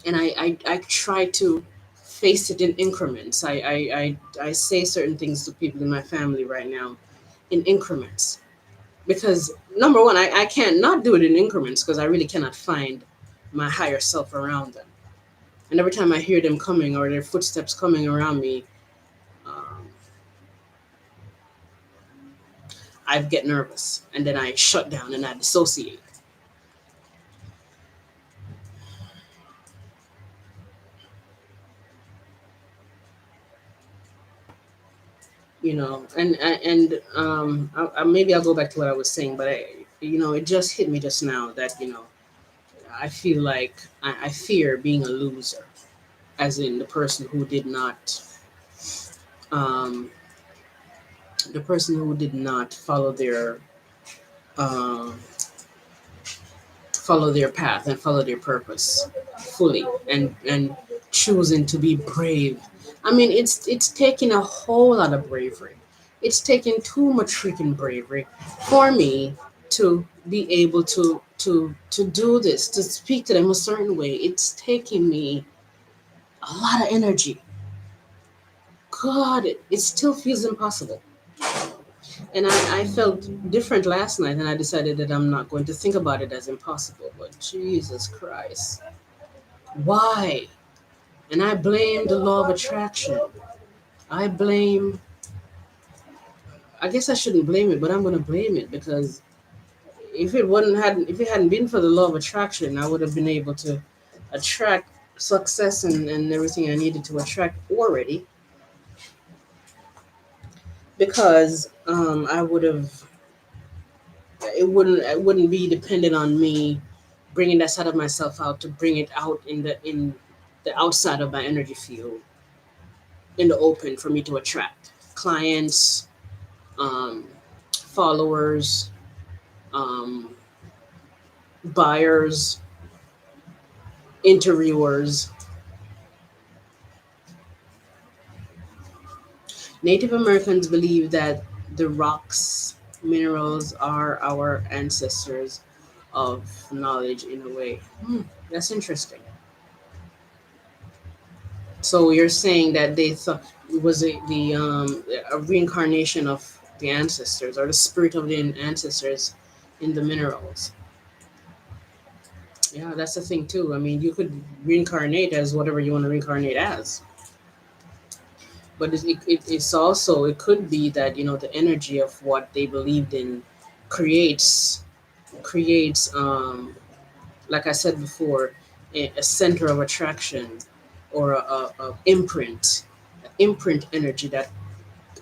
Speaker 1: and I try to face it in increments. I say certain things to people in my family right now in increments, because number one, I can't not do it in increments because I really cannot find my higher self around them. And every time I hear them coming or their footsteps coming around me, um, I get nervous, and then I shut down and I dissociate. Maybe I'll go back to what I was saying, but it just hit me just now that I feel like I fear being a loser, as in um, the person who did not um, follow their path and follow their purpose fully, and choosing to be brave. I mean, it's taking a whole lot of bravery. It's taking too much freaking bravery for me to be able to do this, to speak to them a certain way. It's taking me a lot of energy. God, it still feels impossible. And I felt different last night, and I decided that I'm not going to think about it as impossible. But Jesus Christ, why? And I blame the law of attraction. I blame, I guess I shouldn't blame it, but I'm going to blame it because if it hadn't been for the law of attraction, I would have been able to attract success and everything I needed to attract already, because I would have, it wouldn't be dependent on me bringing that side of myself out to bring it out in the outside of my energy field, in the open, for me to attract clients, um, followers, um, buyers, interviewers. Native Americans believe that the rocks, minerals are our ancestors of knowledge in a way. That's interesting. So you're saying that they thought it was a reincarnation of the ancestors, or the spirit of the ancestors in the minerals. Yeah, that's the thing too. I mean, you could reincarnate as whatever you want to reincarnate as, but it's also, it could be that the energy of what they believed in creates creates, like I said before, a center of attraction, or a imprint energy that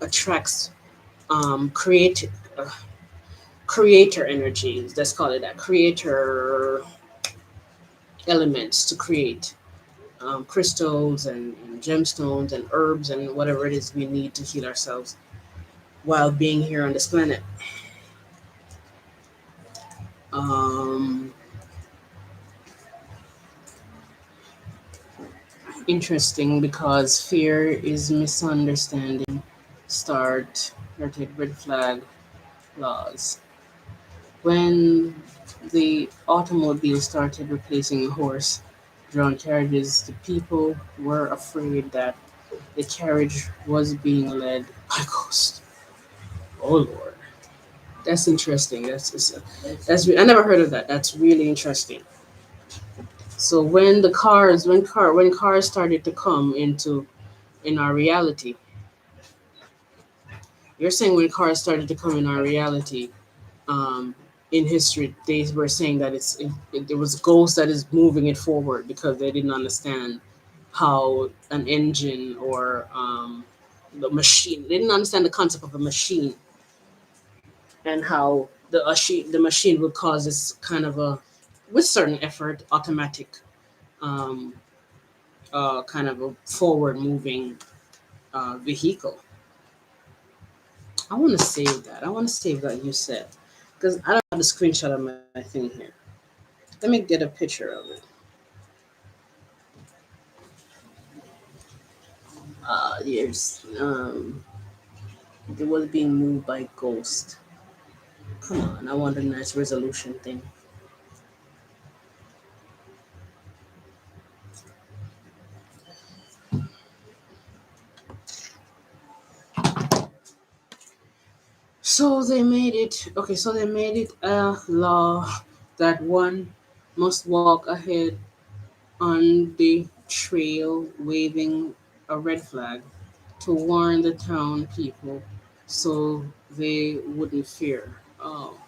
Speaker 1: attracts create creator energies. Let's call it that, creator elements to create crystals and gemstones and herbs and whatever it is we need to heal ourselves while being here on this planet. Um, Interesting, because fear is misunderstanding. Started red flag laws. When the automobile started replacing horse drawn carriages, the people were afraid that the carriage was being led by ghosts. Oh Lord, that's interesting. I never heard of that. That's really interesting. So when cars started to come into in our reality, you're saying when cars started to come in our reality, um, in history, they were saying that there was a ghost that is moving it forward because they didn't understand how an engine or the machine. They didn't understand the concept of a machine and how the machine would cause this kind of a, with certain effort, automatic um, kind of a forward moving vehicle. I want to save that. I want to save that you said because I don't have the screenshot of my thing here. Let me get a picture of it. Years. It was being moved by ghost. Come on, I want a nice resolution thing. So they made it. Okay, so they made it a law that one must walk ahead on the trail waving a red flag to warn the town people so they wouldn't fear. Oh,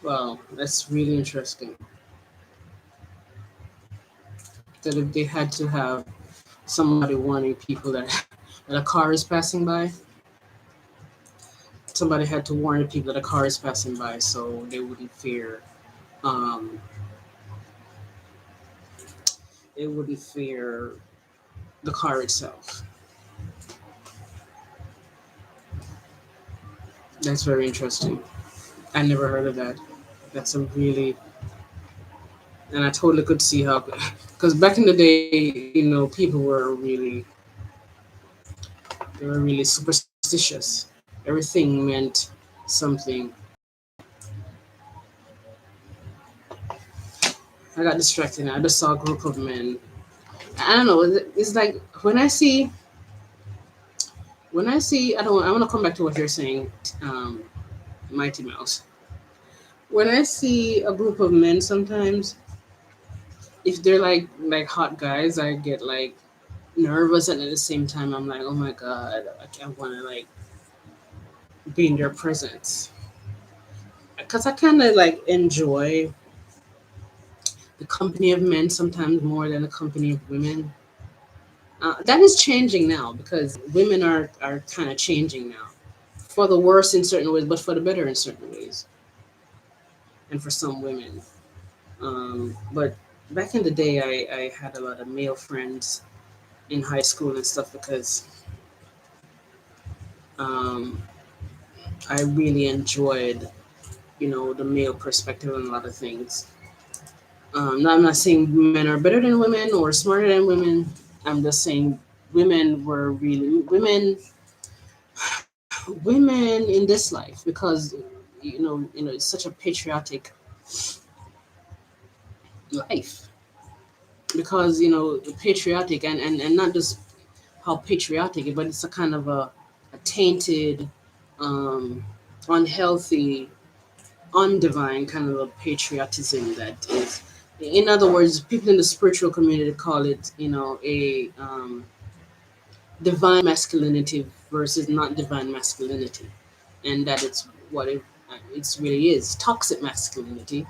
Speaker 1: wow, that's really interesting. That if they had to have somebody warning people that, that a car is passing by, somebody had to warn the people that a car is passing by so they wouldn't fear. Um, they wouldn't fear the car itself. That's very interesting. I never heard of that. That's a really, and I totally could see how, because back in the day, people they were really superstitious. Everything meant something. I got distracted. I just saw a group of men. I don't know. It's like when I see, I don't. I want to come back to what you're saying, um, Mighty Mouse. When I see a group of men, sometimes if they're like hot guys, I get like nervous, and at the same time, I'm like, oh my god, I want to like be in their presence because I kind of like enjoy the company of men sometimes more than the company of women. That is changing now because women are kind of changing now, for the worse in certain ways, but for the better in certain ways, and for some women. But back in the day, I had a lot of male friends in high school and stuff because um, I really enjoyed, the male perspective on a lot of things. Now, I'm not saying men are better than women or smarter than women. I'm just saying women in this life because it's such a patriotic life because patriotic and not just how patriotic, but it's a kind of a tainted, um, unhealthy, undivine kind of a patriotism that is. In other words, people in the spiritual community call it, a divine masculinity versus not divine masculinity, and that it's what it's really is. Toxic masculinity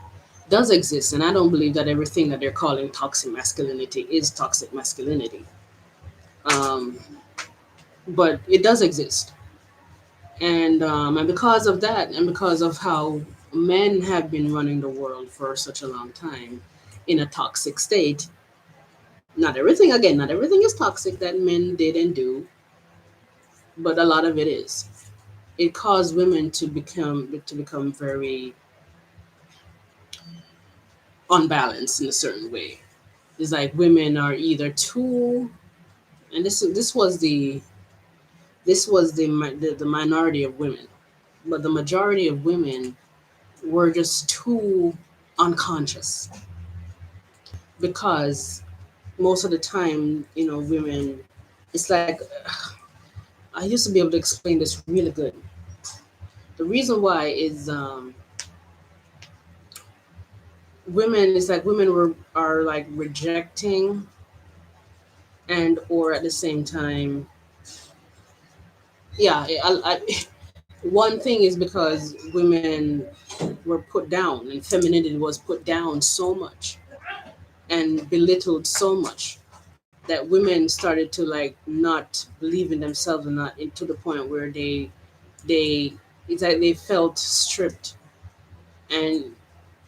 Speaker 1: does exist, and I don't believe that everything that they're calling toxic masculinity is toxic masculinity. Um, but it does exist, and because of that, and because of how men have been running the world for such a long time in a toxic state. Not everything is toxic that men did and do, but a lot of it is. It caused women to become very unbalanced in a certain way. It's like women are either too, and this was the minority of women, but the majority of women were just too unconscious because most of the time, women It's like I used to be able to explain this really good. The reason why is women is like women are like rejecting and or at the same time, yeah. One thing is because women were put down and femininity was put down so much and belittled so much that women started to like not believe in themselves and not to the point where they it's like they felt stripped, and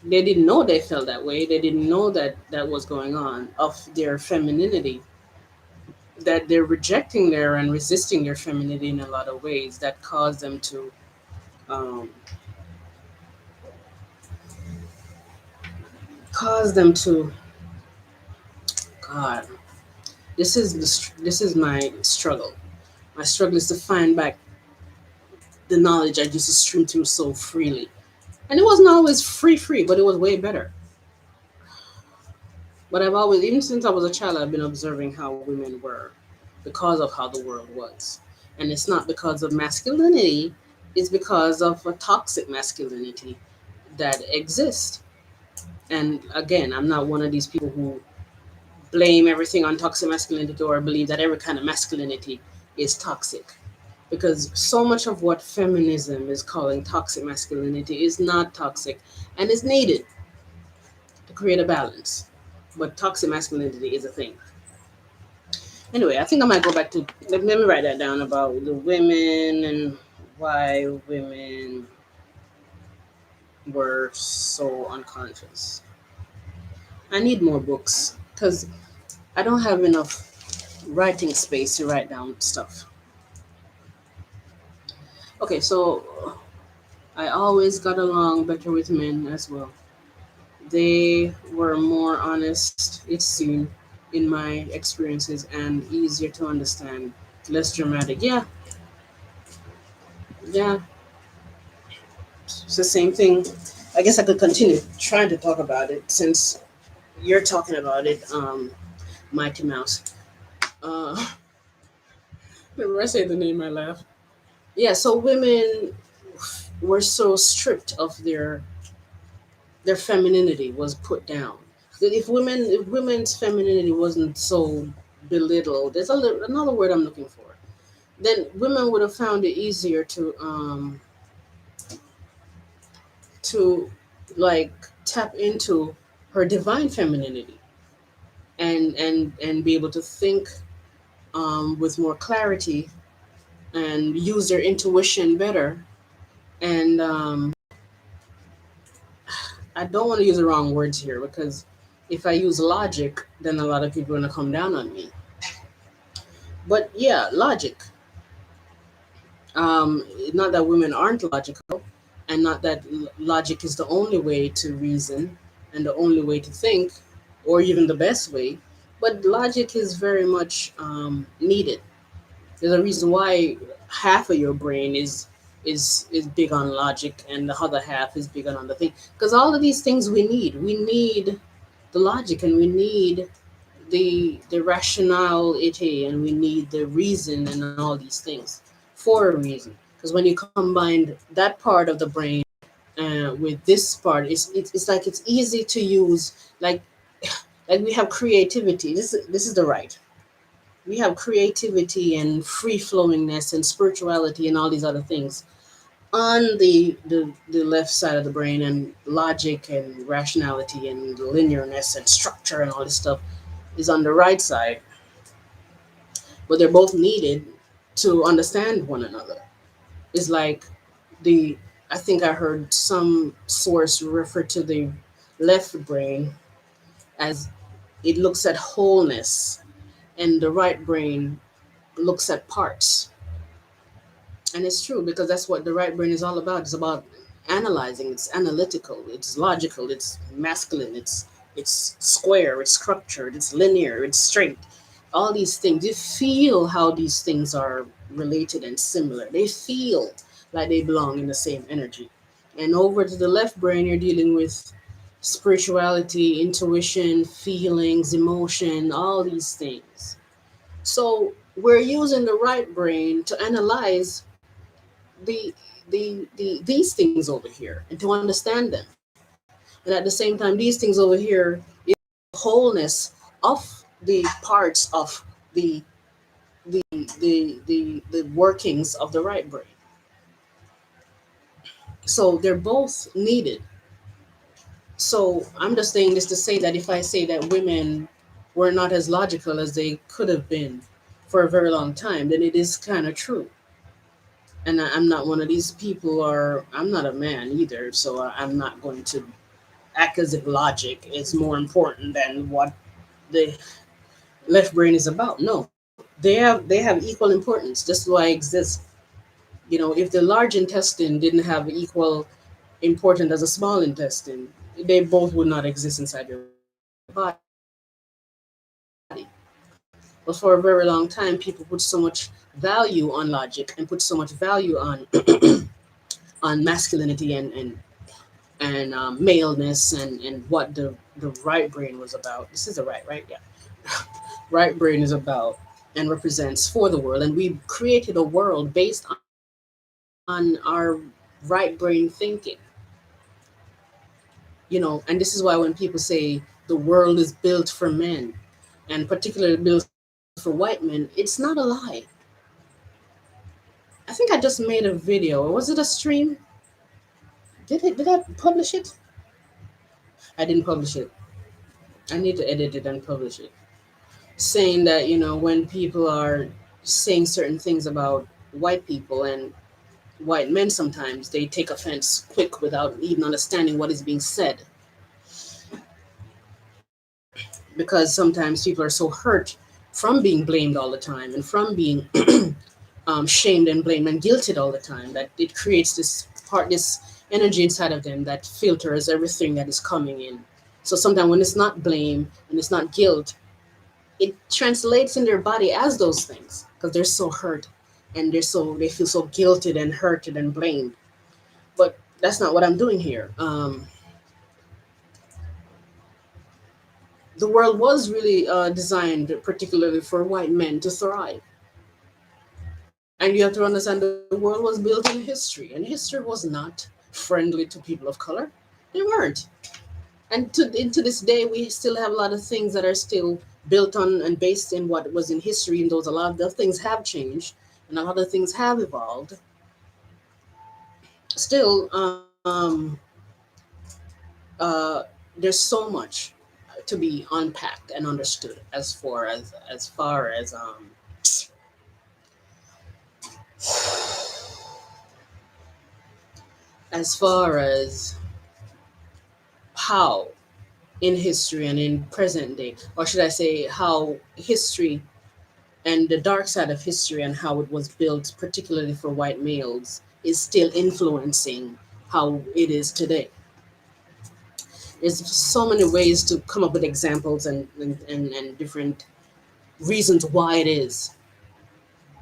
Speaker 1: they didn't know they felt that way. They didn't know that that was going on of their femininity, that they're rejecting their and resisting their femininity in a lot of ways that um, cause them to God. This is my struggle. My struggle is to find back the knowledge I used to stream through so freely, and it wasn't always free, but it was way better. But I've always, even since I was a child, I've been observing how women were because of how the world was. And it's not because of masculinity, it's because of a toxic masculinity that exists. And again, I'm not one of these people who blame everything on toxic masculinity or believe that every kind of masculinity is toxic. Because so much of what feminism is calling toxic masculinity is not toxic and is needed to create a balance. But toxic masculinity is a thing. Anyway, I think I might go back to let me write that down about the women and why women were so unconscious. I need more books because I don't have enough writing space to write down stuff. Okay, so I always got along better with men as well. They were more honest, it seemed, in my experiences, and easier to understand, less dramatic. Yeah, yeah, it's the same thing. I guess I could continue trying to talk about it since you're talking about it, Mighty Mouse. Uh, whenever I say the name, I laugh. Yeah, so women were so stripped of their femininity was put down. That if women's femininity wasn't so belittled, there's another word I'm looking for. Then women would have found it easier to like tap into her divine femininity and be able to think with more clarity and use their intuition better. And I don't want to use the wrong words here because if I use logic, then a lot of people are going to come down on me. But yeah, logic. Um, Not that women aren't logical, and not that logic is the only way to reason and the only way to think, or even the best way. But logic is very much needed. There's a reason why half of your brain is big on logic and the other half is big on other things. Because all of these things we need. We need the logic and we need the rationality and we need the reason and all these things for a reason. Because when you combine that part of the brain with this part, it's like it's easy to use. Like like we have creativity. This is the right. We have creativity and free flowingness and spirituality and all these other things on the left side of the brain, and logic and rationality and linearness and structure and all this stuff is on the right side, but they're both needed to understand one another. It's like the I think I heard some source refer to the left brain as it looks at wholeness and the right brain looks at parts. And it's true because that's what the right brain is all about. It's about analyzing, it's analytical, it's logical, it's masculine, it's square, it's structured, it's linear, it's straight. All these things. You feel how these things are related and similar. They feel like they belong in the same energy. And over to the left brain, you're dealing with spirituality, intuition, feelings, emotion, all these things. So we're using the right brain to analyze the these things over here and to understand them. And at the same time, these things over here is wholeness of the parts of the the workings of the right brain. So they're both needed. So I'm just saying this to say that if I say that women were not as logical as they could have been for a very long time, then it is kind of true. And I'm not one of these people, or I'm not a man either, so I'm not going to act as if logic is more important than what the left brain is about. No, they have equal importance. That's why I exist. You know, if the large intestine didn't have equal importance as a small intestine, they both would not exist inside your body. But for a very long time, people put so much value on logic and put so much value on masculinity and maleness and what the right brain was about. This is the right, yeah. Right brain is about and represents for the world, and we created a world based on our right brain thinking. You know, and this is why when people say the world is built for men, and particularly built for white men, it's not a lie. I think I just made a video. Was it a stream? Did I publish it? I didn't publish it. I need to edit it and publish it. Saying that, you know, when people are saying certain things about white people and white men, sometimes they take offense quick without even understanding what is being said, because sometimes people are so hurt from being blamed all the time and from being shamed and blamed and guilted all the time, that it creates this energy inside of them that filters everything that is coming in. So sometimes when it's not blame and it's not guilt, it translates in their body as those things because they're so hurt and they feel so guilted and hurted and blamed. But that's not what I'm doing here. The world was really designed particularly for white men to thrive. And you have to understand the world was built in history, and history was not friendly to people of color. They weren't. And to this day, we still have a lot of things that are still built on and based in what was in history, and those a lot of things have changed and a lot of things have evolved. Still, uh, there's so much to be unpacked and understood as far as how in history and in present day, or should I say, how history and the dark side of history and how it was built, particularly for white males, is still influencing how it is today. There's so many ways to come up with examples and different reasons why it is.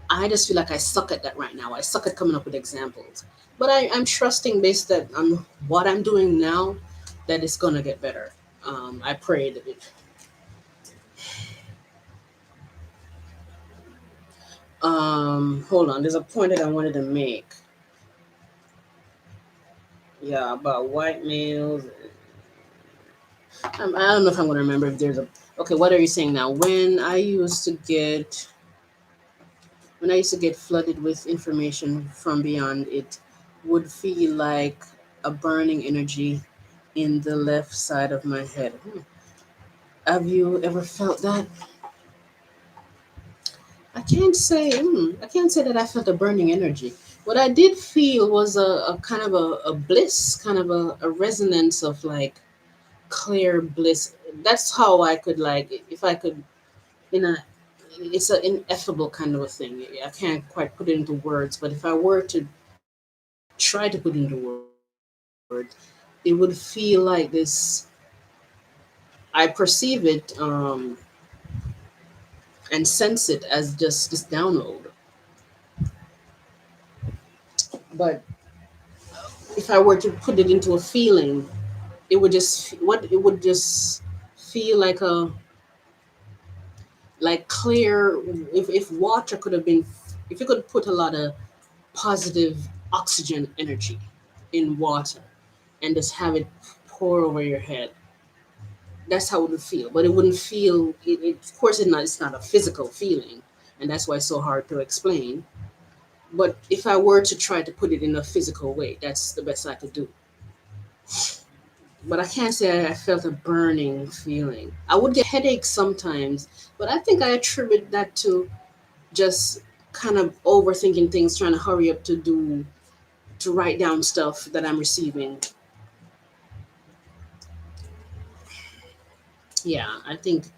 Speaker 1: I just feel like I suck at that right now. I suck at coming up with examples. But I'm trusting based that on what I'm doing now that it's gonna get better. I pray that it. Hold on. There's a point that I wanted to make. Yeah, about white males. I don't know if I'm gonna remember if there's a. Okay, what are you saying now? When I used to get flooded with information from beyond, it would feel like a burning energy in the left side of my head. Have you ever felt that? I can't say that I felt a burning energy. What I did feel was a kind of a bliss, kind of a resonance of like clear bliss. That's how I could like, if I could, in a, it's an ineffable kind of a thing. I can't quite put it into words, but if I were to try to put into words, it would feel like this. I perceive it and sense it as just this download. But if I were to put it into a feeling, it would just feel like like clear. If water could have been, if you could put a lot of positive oxygen energy in water and just have it pour over your head, that's how it would feel. But it wouldn't feel. Of course, it's not a physical feeling, and that's why it's so hard to explain. But if I were to try to put it in a physical way, that's the best I could do. But I can't say I felt a burning feeling. I would get headaches sometimes, but I think I attribute that to just kind of overthinking things, trying to hurry up to write down stuff that I'm receiving. Yeah, I think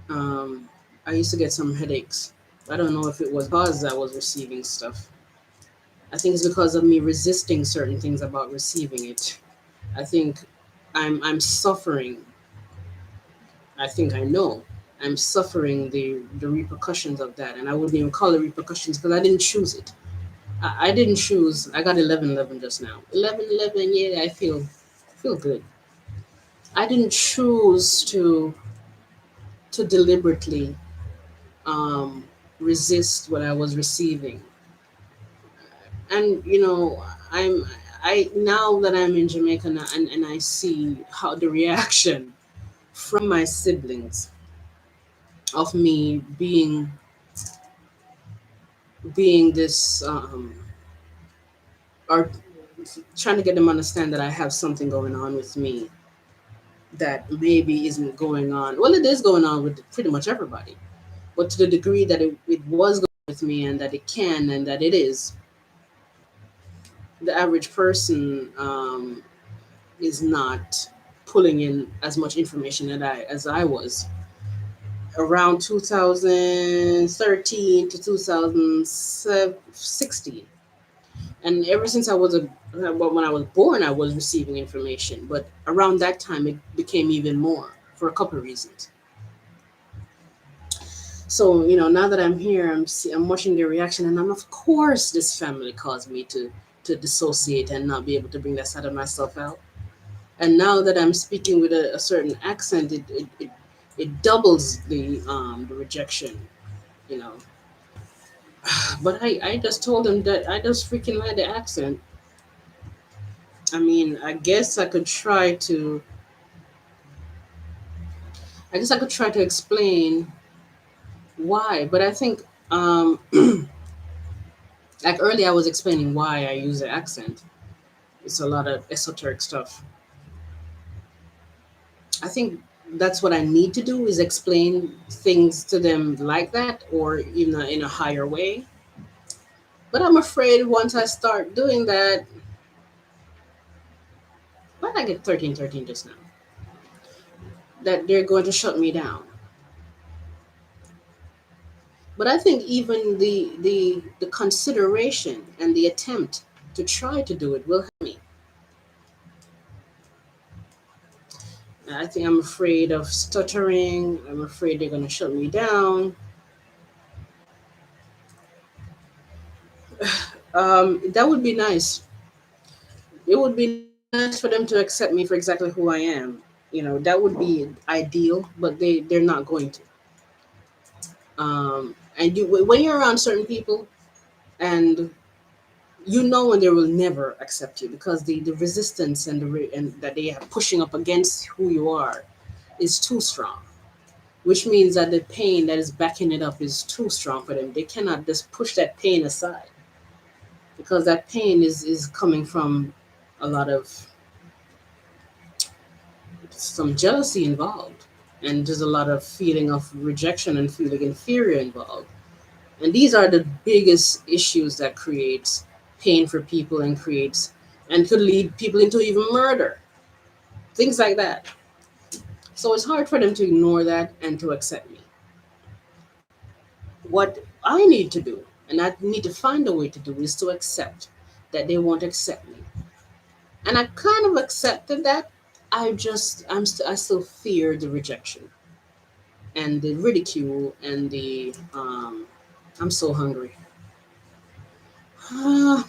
Speaker 1: um, I used to get some headaches. I don't know if it was because I was receiving stuff. I think it's because of me resisting certain things about receiving it. I think I'm suffering. I think I know I'm suffering the repercussions of that, and I wouldn't even call it repercussions because I didn't choose it. I didn't choose. I got 11-11 just now. 11-11. Yeah, I feel good. I didn't choose to deliberately um, resist what I was receiving, and I'm I now that I'm in Jamaica now, and I see how the reaction from my siblings of me being this or trying to get them to understand that I have something going on with me that maybe isn't going on. Well, it is going on with pretty much everybody, but to the degree that it was going with me and that it can and that it is, the average person is not pulling in as much information as I was around 2013 to 2016. And ever since I was well, when I was born, I was receiving information, but around that time it became even more for a couple of reasons. So now that I'm here, I'm watching their reaction, and of course this family caused me to dissociate and not be able to bring that side of myself out. And now that I'm speaking with a certain accent, it doubles the rejection, you know. But I just told them that I just freaking like the accent. I mean, I guess I could try to explain why, but I think like earlier I was explaining why I use the accent. It's a lot of esoteric stuff. I think that's what I need to do is explain things to them like that or in a higher way. But I'm afraid once I start doing that, why did I get 13-13 just now? That they're going to shut me down. But I think even the consideration and the attempt to try to do it will help me. I think I'm afraid of stuttering. I'm afraid they're going to shut me down. That would be nice. It would be nice for them to accept me for exactly who I am. That would be ideal, but they're not going to. And when you're around certain people, and when they will never accept you because the resistance and that they are pushing up against who you are is too strong, which means that the pain that is backing it up is too strong for them. They cannot just push that pain aside because that pain is coming from a lot of some jealousy involved, and there's a lot of feeling of rejection and feeling inferior involved. And these are the biggest issues that creates pain for people and could lead people into even murder, things like that. So it's hard for them to ignore that and to accept me. What I need to do, and I need to find a way to do, is to accept that they won't accept me. And I kind of accepted that. I still fear the rejection and the ridicule and the I'm so hungry. I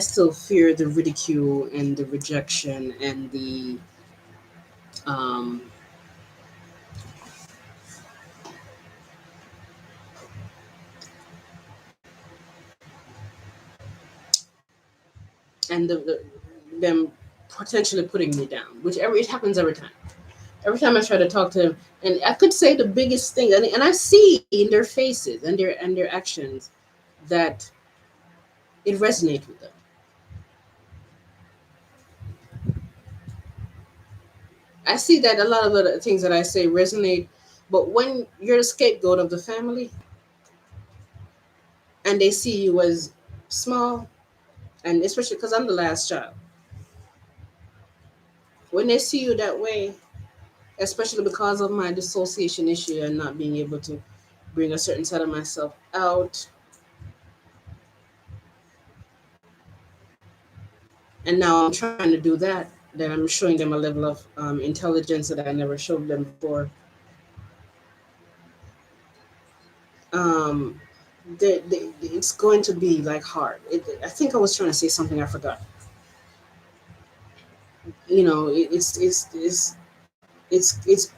Speaker 1: still fear the ridicule and the rejection and the um, and them potentially putting me down, it happens every time. Every time I try to talk to them, and I could say the biggest thing, and I see in their faces and their actions that it resonates with them. I see that a lot of the things that I say resonate, but when you're the scapegoat of the family and they see you as small, and especially because I'm the last child, when they see you that way, especially because of my dissociation issue and not being able to bring a certain side of myself out, and now I'm trying to do that, then I'm showing them a level of intelligence that I never showed them before. Um, it's going to be like hard. I think I was trying to say something I forgot. You know, it's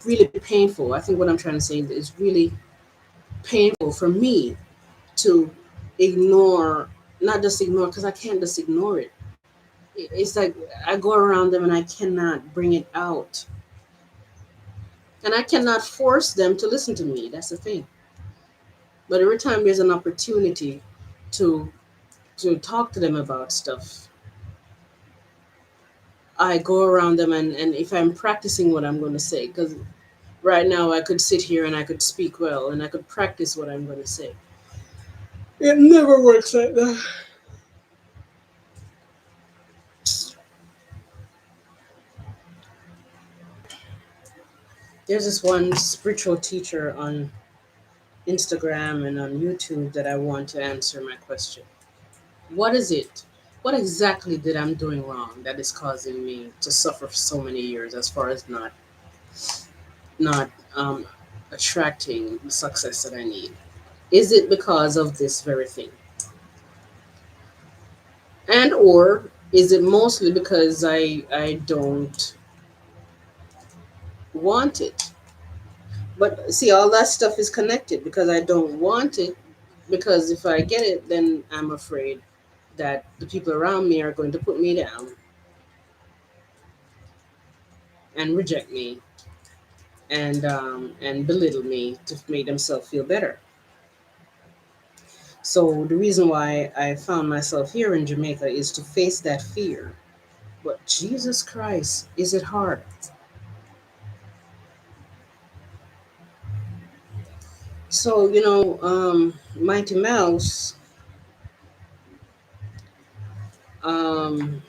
Speaker 1: really painful. I think what I'm trying to say is really painful for me to ignore, not just ignore, because I can't just ignore it. It's like I go around them and I cannot bring it out, and I cannot force them to listen to me. That's the thing. But every time there's an opportunity to talk to them about stuff, I go around them, and if I'm practicing what I'm going to say, because right now I could sit here and I could speak well and I could practice what I'm going to say. It never works like that. There's this one spiritual teacher on Instagram and on YouTube that I want to answer my question. What is it? What exactly did I'm doing wrong that is causing me to suffer for so many years as far as not attracting the success that I need? Is it because of this very thing? And or is it mostly because I don't want it? But see, all that stuff is connected because I don't want it. Because if I get it, then I'm afraid that the people around me are going to put me down and reject me and belittle me to make themselves feel better. So the reason why I found myself here in Jamaica is to face that fear. But Jesus Christ, is it hard? So Mighty Mouse. Um,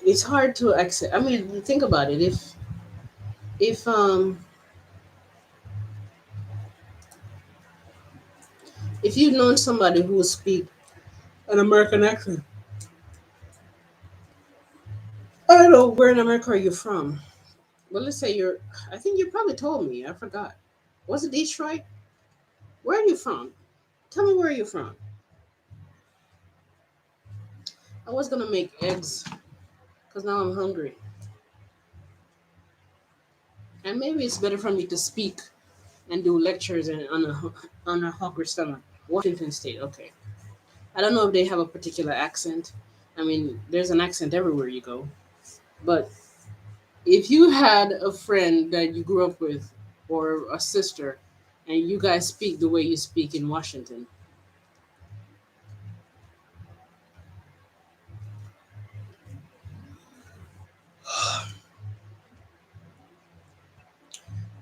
Speaker 1: it's hard to accept. I mean, think about it. If if you've known somebody who speak an American accent, I don't know where in America are you from. Well, let's say you're. I think you probably told me. I forgot. Was it Detroit? Where are you from? Tell me where you're from. I was gonna make eggs because now I'm hungry, and maybe it's better for me to speak and do lectures and on a hungry stomach. Washington State. Okay. I don't know if they have a particular accent. I mean, there's an accent everywhere you go. But if you had a friend that you grew up with or a sister and you guys speak the way you speak in Washington,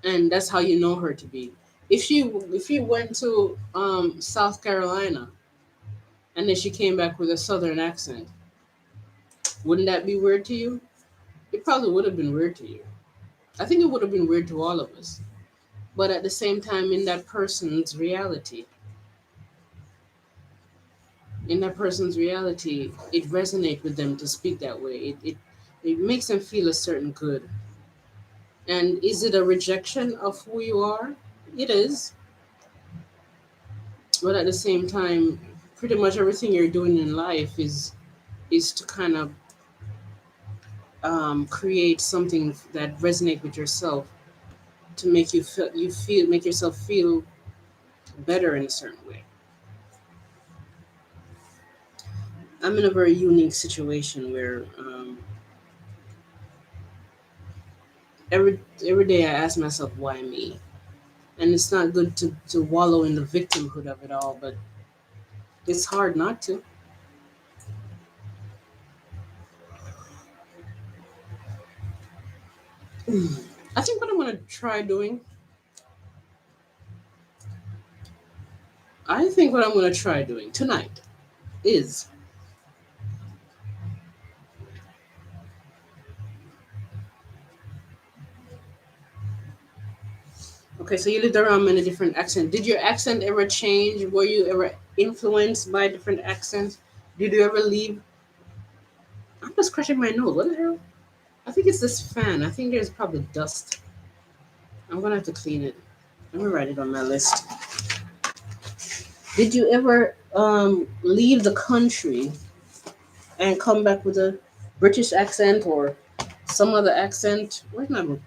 Speaker 1: and that's how you know her to be. If you went to South Carolina and then she came back with a southern accent, wouldn't that be weird to you? It probably would have been weird to you. I think it would have been weird to all of us. But at the same time, in that person's reality, it resonates with them to speak that way. It makes them feel a certain good. And is it a rejection of who you are? It is. But at the same time, pretty much everything you're doing in life is to kind of create something that resonates with yourself to make you feel make yourself feel better in a certain way. I'm in a very unique situation where every day I ask myself, why me? And it's not good to wallow in the victimhood of it all, but it's hard not to. I think what I'm gonna try doing, I think what I'm gonna try doing tonight is, okay, so you lived around many different accents. Did your accent ever change? Were you ever influenced by different accents? Did you ever leave? I'm just scratching my nose. What the hell? I think it's this fan. I think there's probably dust. I'm gonna have to clean it. Let me write it on my list. Did you ever leave the country and come back with a British accent or some other accent? Where's my book?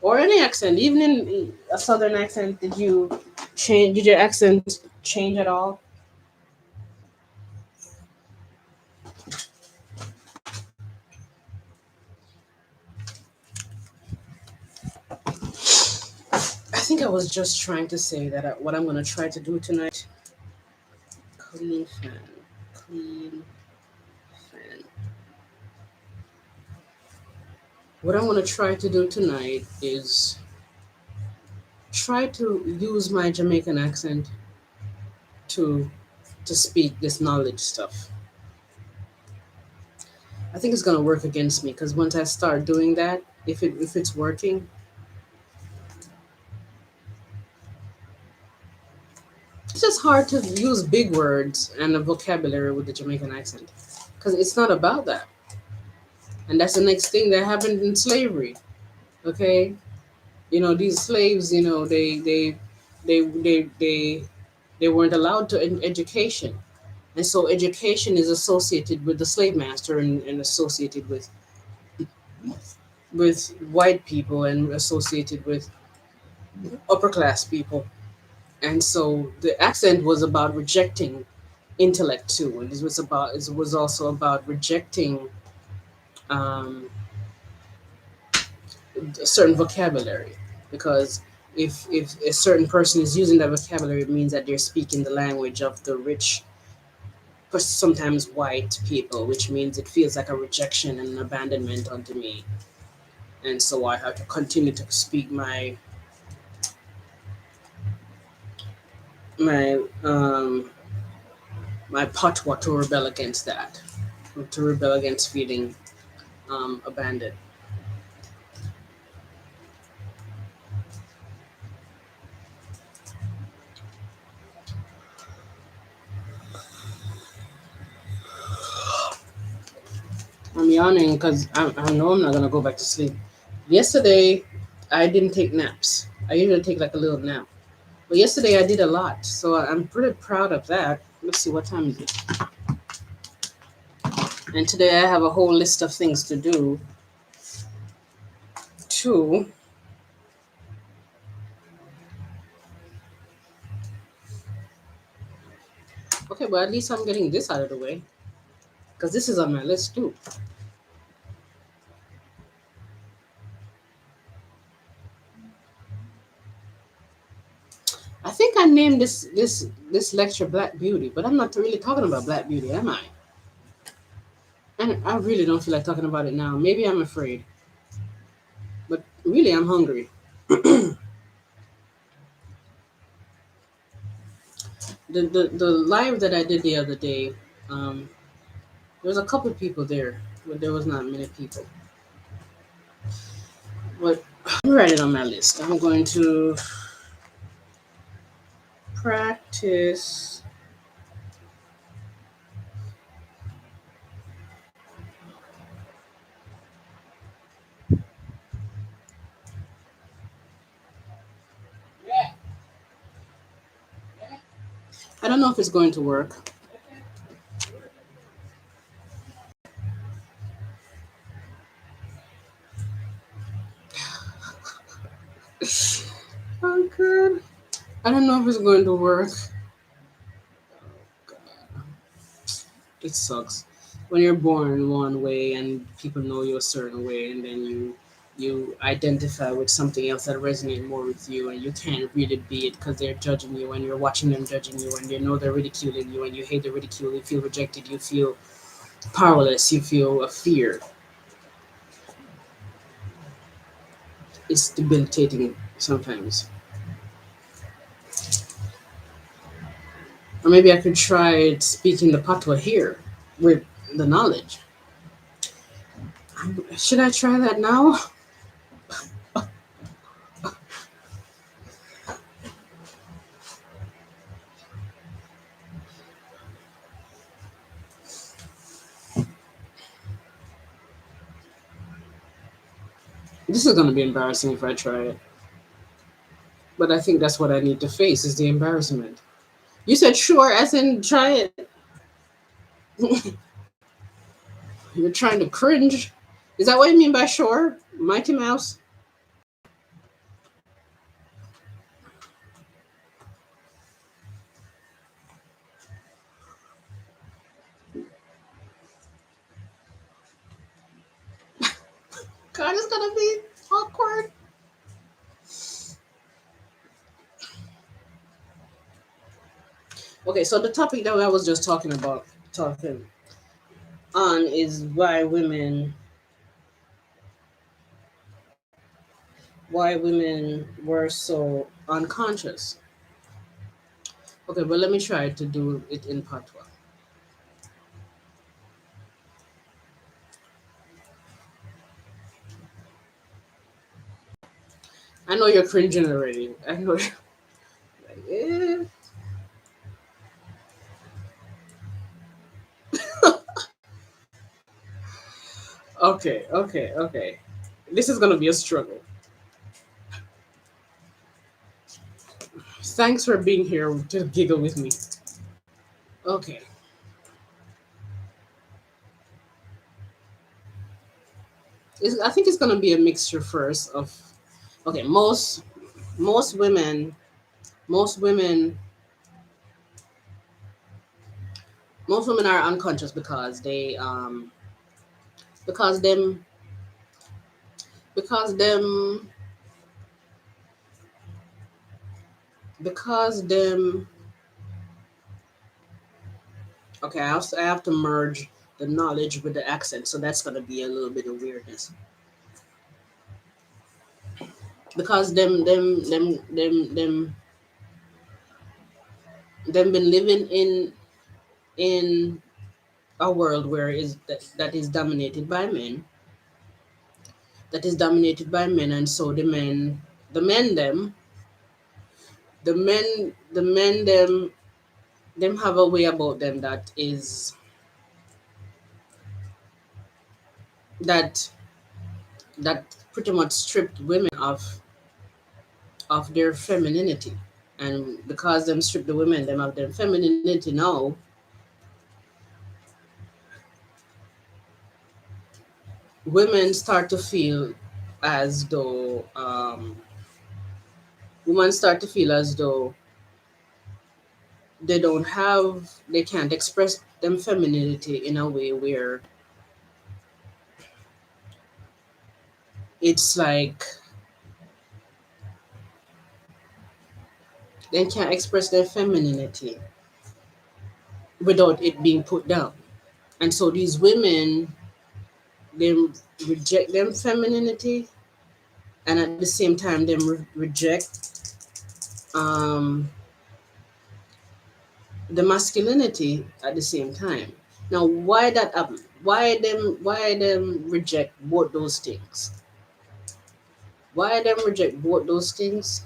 Speaker 1: Or any accent, even in a southern accent? Did you change? Did your accent change at all? I think I was just trying to say that what I'm gonna try to do tonight. Clean fan, clean fan. What I'm gonna try to do tonight is try to use my Jamaican accent to speak this knowledge stuff. I think it's gonna work against me because once I start doing that, if it's working, it's just hard to use big words and a vocabulary with the Jamaican accent because it's not about that. And that's the next thing that happened in slavery. Okay, these slaves, they they weren't allowed to education, and so education is associated with the slave master and associated with white people and associated with upper class people. And so the accent was about rejecting intellect too, and it was also about rejecting um, a certain vocabulary, because if a certain person is using that vocabulary, it means that they're speaking the language of the rich, but sometimes white people, which means it feels like a rejection and an abandonment unto me, and so I have to continue to speak my my patois to rebel against that, to rebel against feeling abandoned. I'm yawning because I know I'm not gonna go back to sleep. Yesterday, I didn't take naps. I usually take like a little nap, but yesterday I did a lot, so I'm pretty proud of that. Let's see, what time is it? And today I have a whole list of things to do. Too. Okay, but at least I'm getting this out of the way because this is on my list too. I think I named this lecture Black Beauty, but I'm not really talking about Black Beauty, am I? And I really don't feel like talking about it now. Maybe I'm afraid, but really I'm hungry. The live that I did the other day, um, there was a couple of people there, but there was not many people. But let me write it on my list. I'm going to practice. I don't know if it's going to work. Oh god. I don't know if it's going to work. it sucks when you're born one way and people know you a certain way, and then you identify with something else that resonates more with you, and you can't really be it because they're judging you, and you're watching them judging you, and you know they're ridiculing you, and you hate the ridicule. You feel rejected. You feel powerless. You feel a fear. It's debilitating sometimes. Or maybe I could try speaking the patois here with the knowledge. Should I try that now? This is going to be embarrassing if I try it. But I think that's what I need to face is the embarrassment. You said sure, as in try it. You're trying to cringe. Is that what you mean by sure? Mighty Mouse? God, it's going to be awkward. Okay, so the topic that I was just talking on is why women were so unconscious. Okay, but let me try to do it in patois. I know you're cringing already. I know. Eh. Okay, okay, okay. This is gonna be a struggle. Thanks for being here to giggle with me. Okay. I think it's gonna be a mixture first of okay, most women most women most women are unconscious because them because them because them okay, I have to merge the knowledge with the accent, so that's gonna be a little bit of weirdness. Because them been living in a world where that is dominated by men, and so the men them have a way about them that that pretty much stripped women of their femininity, and because them strip the women them of their femininity now, women start to feel as though women start to feel as though they can't express them femininity in a way where it's like they can't express their femininity without it being put down. And so these women, they reject them femininity, and at the same time they reject um, the masculinity at the same time. Now, why that happen? Why them reject both those things? Why them reject both those things?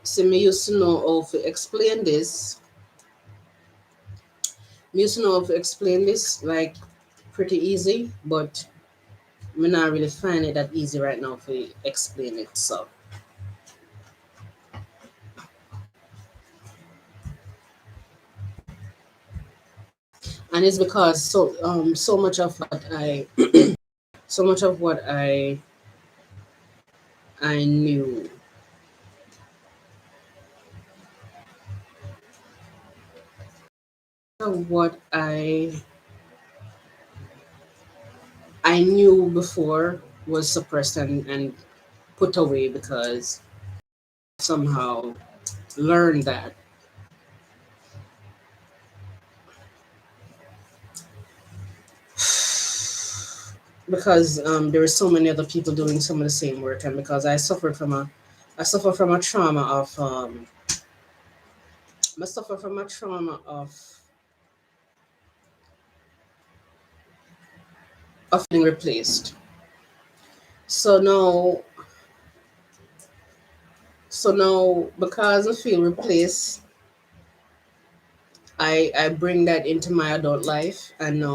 Speaker 1: See, me used to know how to explain this. Me used to know how to explain this like pretty easy, but me not really find it that easy right now to explain it. So, and it's because so much of what I knew what I knew before was suppressed and put away because somehow learned that because there were so many other people doing some of the same work, and because I suffer from a trauma of I suffer from a trauma of being replaced. So now, because I feel replaced, I bring that into my adult life, and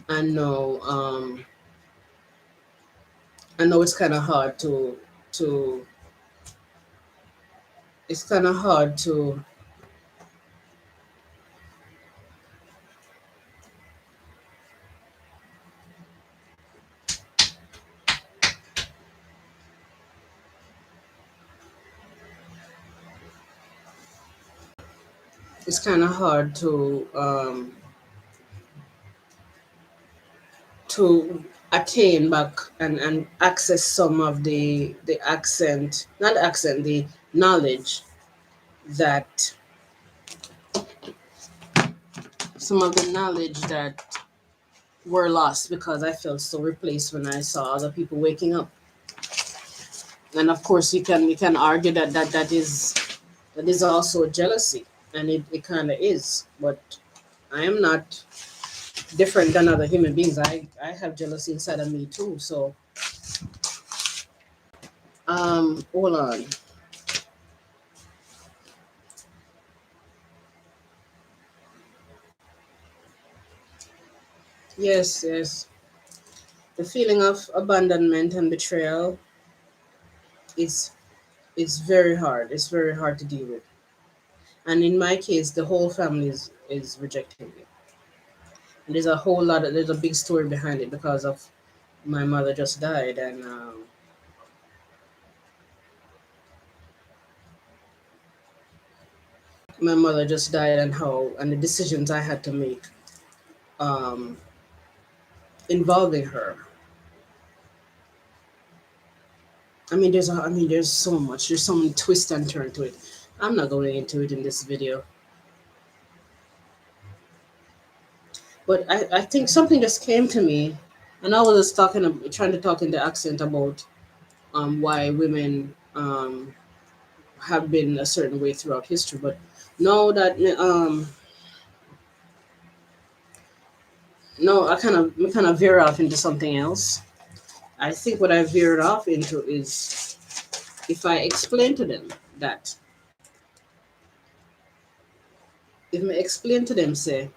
Speaker 1: I know it's kind of hard to it's kind of hard to it's kind of hard to attain back and access some of the accent not accent the knowledge that some of the knowledge that were lost because I felt so replaced when I saw other people waking up. And of course you can argue that is also jealousy, and it kind of is, but I am not different than other human beings. I have jealousy inside of me too. So hold on. Yes, the feeling of abandonment and betrayal is it's very hard. It's very hard to deal with. And in my case, the whole family is rejecting me. And there's a whole lot of there's a big story behind it because of my mother just died, and my mother just died, and how and the decisions I had to make um, involving her. I mean, there's so much. There's so many twists and turns to it. I'm not going into it in this video, but I think something just came to me, and I was just trying to talk in the accent about why women have been a certain way throughout history. But no, that no, I kind of veer off into something else. I think what I veered off into is if I explain to them that if I explain to them, say,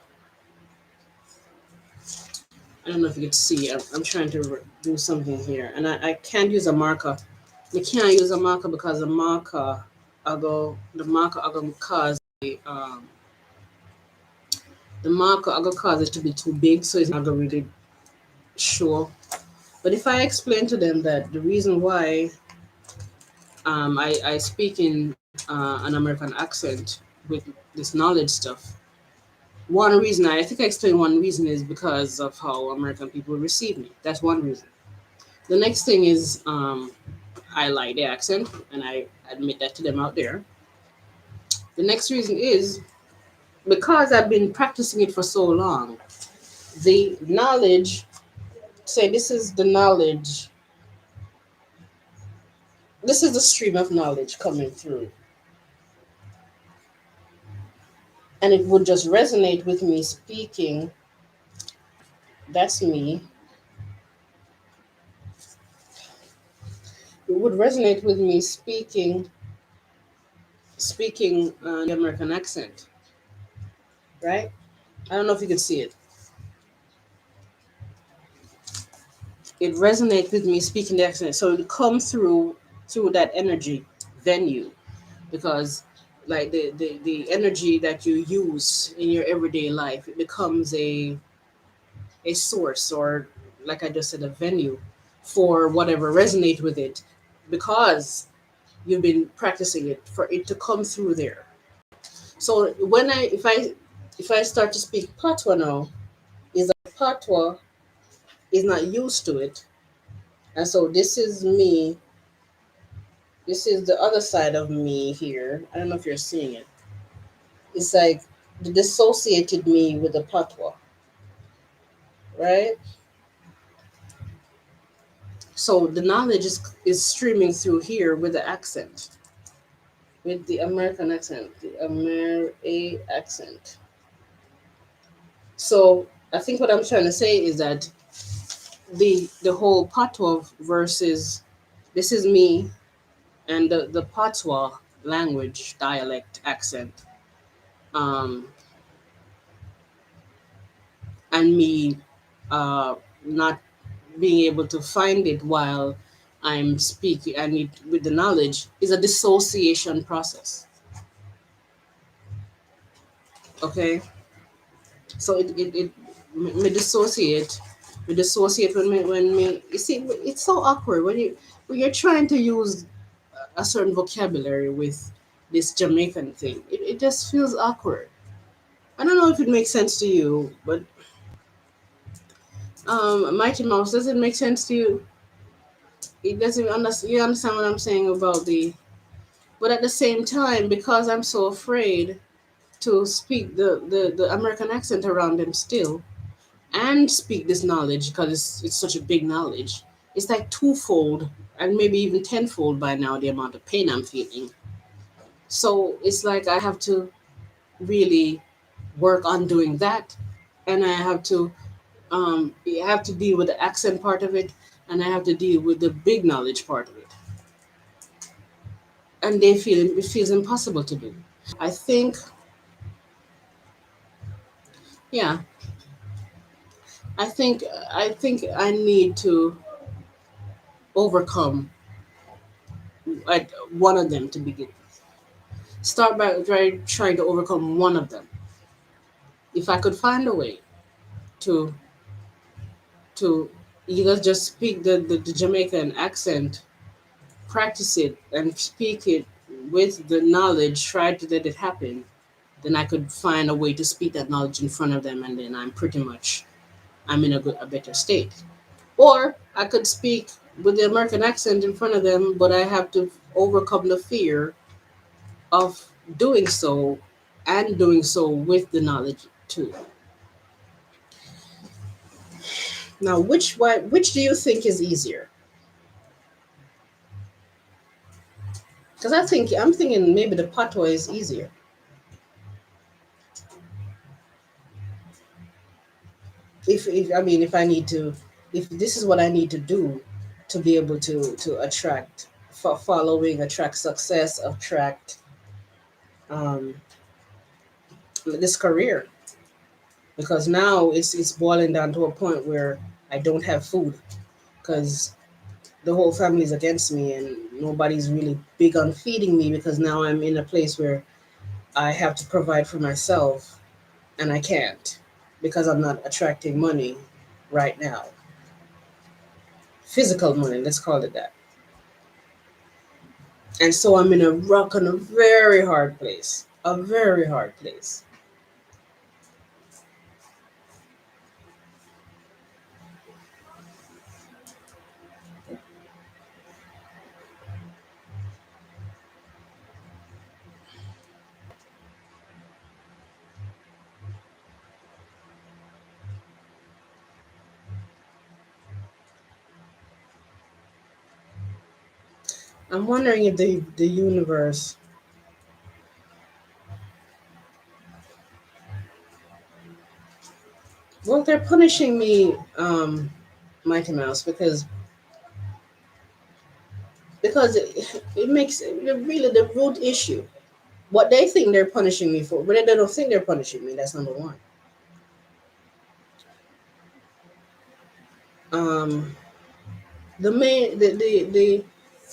Speaker 1: I don't know if you can see, I'm trying to do something here, and I can't use a marker. We can't use a marker because the marker I go cause the marker I go cause it to be too big, so it's not gonna really show. But if I explain to them that the reason why I speak in an American accent with this knowledge stuff, one reason I think I explained one reason is because of how American people receive me. That's one reason. The next thing is I like the accent, and I admit that to them out there. The next reason is because I've been practicing it for so long, the knowledge, say this is the stream of knowledge coming through, and it would just resonate with me speaking. That's me. It would resonate with me speaking the American accent, right? I don't know if you could see it. It resonates with me speaking the accent, so it come through that energy venue because like the energy that you use in your everyday life, it becomes a source, or like I just said, a venue for whatever resonate with it because you've been practicing it for it to come through there. So when if I start to speak patois now, is that patois is not used to it, and so this is me. This is the other side of me here. I don't know if you're seeing it. It's like the dissociated me with the patois, right? So the knowledge is streaming through here with the accent, with the American accent, the Amer accent. So I think what I'm trying to say is that the whole patois versus this is me and the patois language dialect accent, um, and me not being able to find it while I'm speaking and it with the knowledge is a dissociation process. Okay, so it me dissociate, me dissociate when me you see it's so awkward when you're trying to use a certain vocabulary with this Jamaican thing. It just feels awkward. I don't know if it makes sense to you, but Mighty Mouse, does it make sense to you? It doesn't understand. You understand what I'm saying about the. But at the same time, because I'm so afraid to speak the American accent around them still, and speak this knowledge because it's such a big knowledge. It's like twofold and maybe even tenfold by now the amount of pain I'm feeling. So it's like I have to really work on doing that, and I have to deal with the accent part of it, and I have to deal with the big knowledge part of it, and they feel it feels impossible to do. I think, yeah, I think I need to overcome one of them to begin. Start by trying to overcome one of them. If I could find a way to to either just speak the Jamaican accent, practice it and speak it with the knowledge, try to let it happen, then I could find a way to speak that knowledge in front of them, and then I'm in a better state. Or I could speak with the American accent in front of them, but I have to overcome the fear of doing so and doing so with the knowledge too. Now, which do you think is easier? Because I'm thinking maybe the patois is easier. If I mean if I need to, if this is what I need to do to be able to attract for following, attract success, attract um, this career, because now it's boiling down to a point where I don't have food because the whole family is against me and nobody's really big on feeding me because now I'm in a place where I have to provide for myself and I can't because I'm not attracting money right now. Physical money, let's call it that. And so I'm in a rock and a very hard place. A very hard place. I'm wondering if the universe, well, they're punishing me, Mighty Mouse, because it makes it really the root issue. What they think they're punishing me for, but they don't think they're punishing me. That's number one. Um, the main the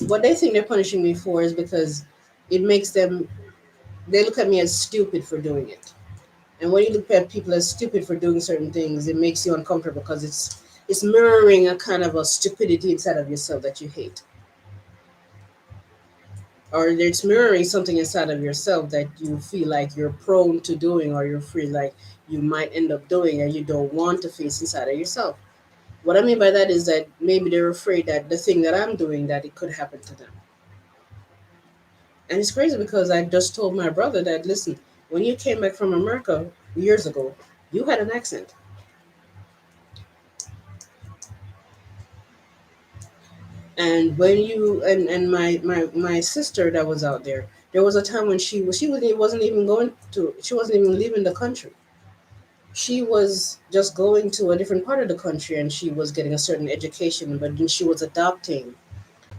Speaker 1: what they think they're punishing me for is because it makes them they look at me as stupid for doing it. And when you look at people as stupid for doing certain things, it makes you uncomfortable because it's mirroring a kind of a stupidity inside of yourself that you hate. or it's mirroring something inside of yourself that you feel like you're prone to doing, or you feel like you might end up doing, and you don't want to face inside of yourself. What I mean by that is that maybe they're afraid that the thing that I'm doing, that it could happen to them. And it's crazy because I just told my brother that, listen, when you came back from America years ago, you had an accent. And when you and my sister that was out there was a time when wasn't even going to she wasn't even leaving the country. She was just going to a different part of the country, and she was getting a certain education, but then she was adopting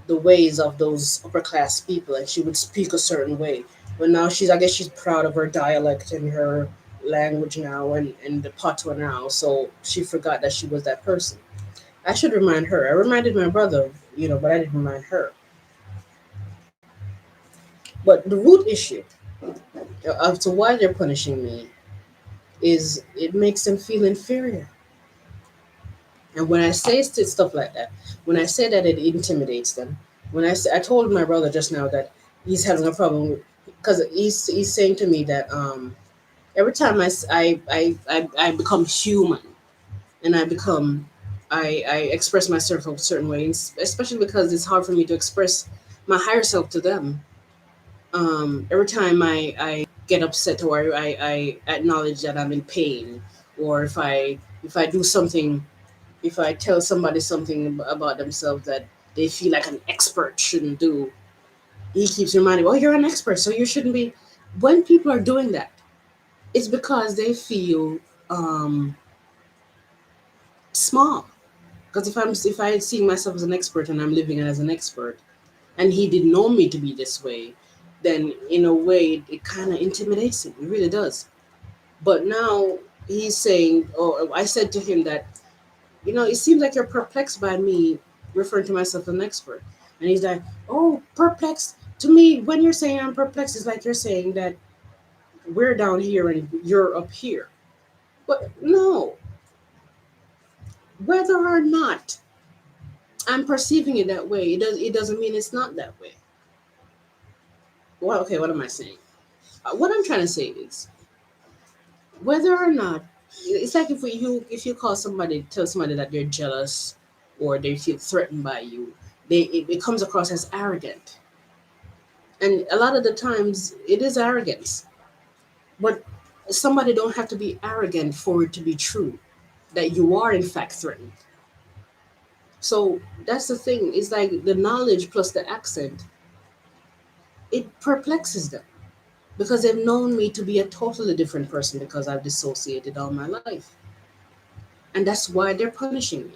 Speaker 1: the ways of those upper class people, and she would speak a certain way. But now I guess she's proud of her dialect and her language now, and the patois now, so she forgot that she was that person. I should remind her. I reminded my brother, but I didn't remind her. But the root issue of to why they're punishing me is it makes them feel inferior. And when I say stuff like that, when I say that, it intimidates them. I told my brother just now that he's having a problem because he's saying to me that every time I become human, and I express myself a certain way, especially because it's hard for me to express my higher self to them. Every time I get upset, or I acknowledge that I'm in pain, or if I do something, if I tell somebody something about themselves that they feel like an expert shouldn't do, he keeps reminding me, "Oh, you're an expert, so you shouldn't be." When people are doing that, it's because they feel um, small. Because if I see myself as an expert and I'm living as an expert, and he didn't know me to be this way, then in a way it kind of intimidates him. It really does. But now he's saying, or I said to him that, it seems like you're perplexed by me referring to myself as an expert. And he's like, oh, perplexed. To me, when you're saying I'm perplexed, it's like you're saying that we're down here and you're up here. But no, whether or not I'm perceiving it that way, it doesn't mean it's not that way. Well, okay, what am I saying? What I'm trying to say is whether or not it's like if you tell somebody that they're jealous or they feel threatened by you, it comes across as arrogant. And a lot of the times it is arrogance. But somebody don't have to be arrogant for it to be true that you are in fact threatened. So that's the thing. It's like the knowledge plus the accent, it perplexes them because they've known me to be a totally different person because I've dissociated all my life. And that's why they're punishing me.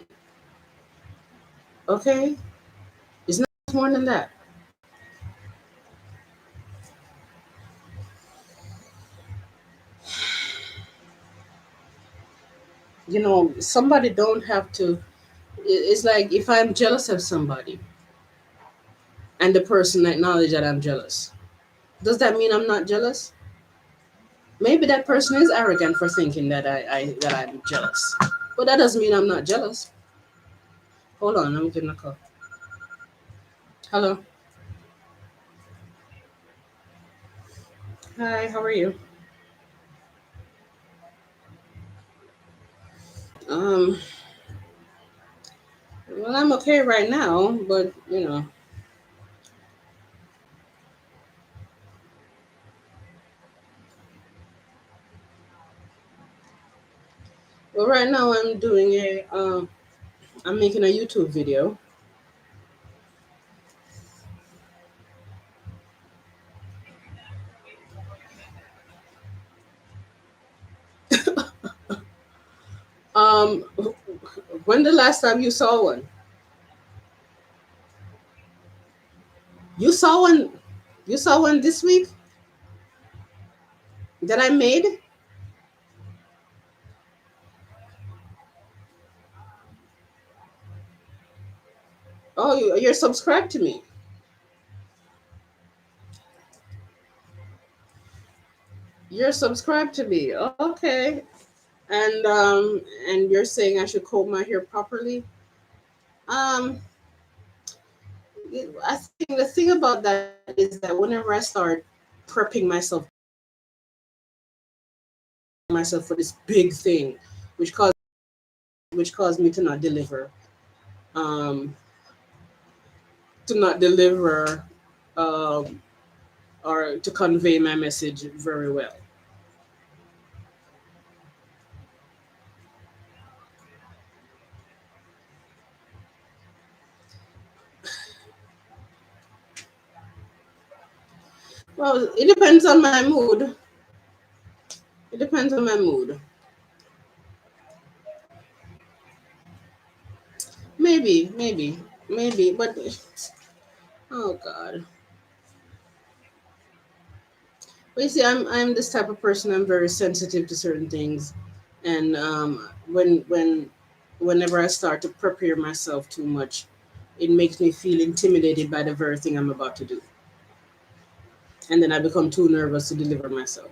Speaker 1: Okay? It's not more than that. Somebody don't have to. It's like if I'm jealous of somebody and the person acknowledge that I'm jealous, does that mean I'm not jealous? Maybe that person is arrogant for thinking that I'm jealous, but that doesn't mean I'm not jealous. Hold on, I'm getting a call. Hello, hi, how are you? Um, well, I'm okay right now, but right now I'm making a YouTube video. Um, when the last time you saw one? You saw one. You saw one this week that I made. Oh, you're subscribed to me. You're subscribed to me. Okay. And you're saying I should comb my hair properly. Um, I think the thing about that is that whenever I start prepping myself for this big thing, which caused me um, to not deliver, um, or to convey my message very well. Well, it depends on my mood. It depends on my mood. Maybe, but oh God. But you see, I'm this type of person. I'm very sensitive to certain things, and whenever I start to prepare myself too much, it makes me feel intimidated by the very thing I'm about to do, and then I become too nervous to deliver myself.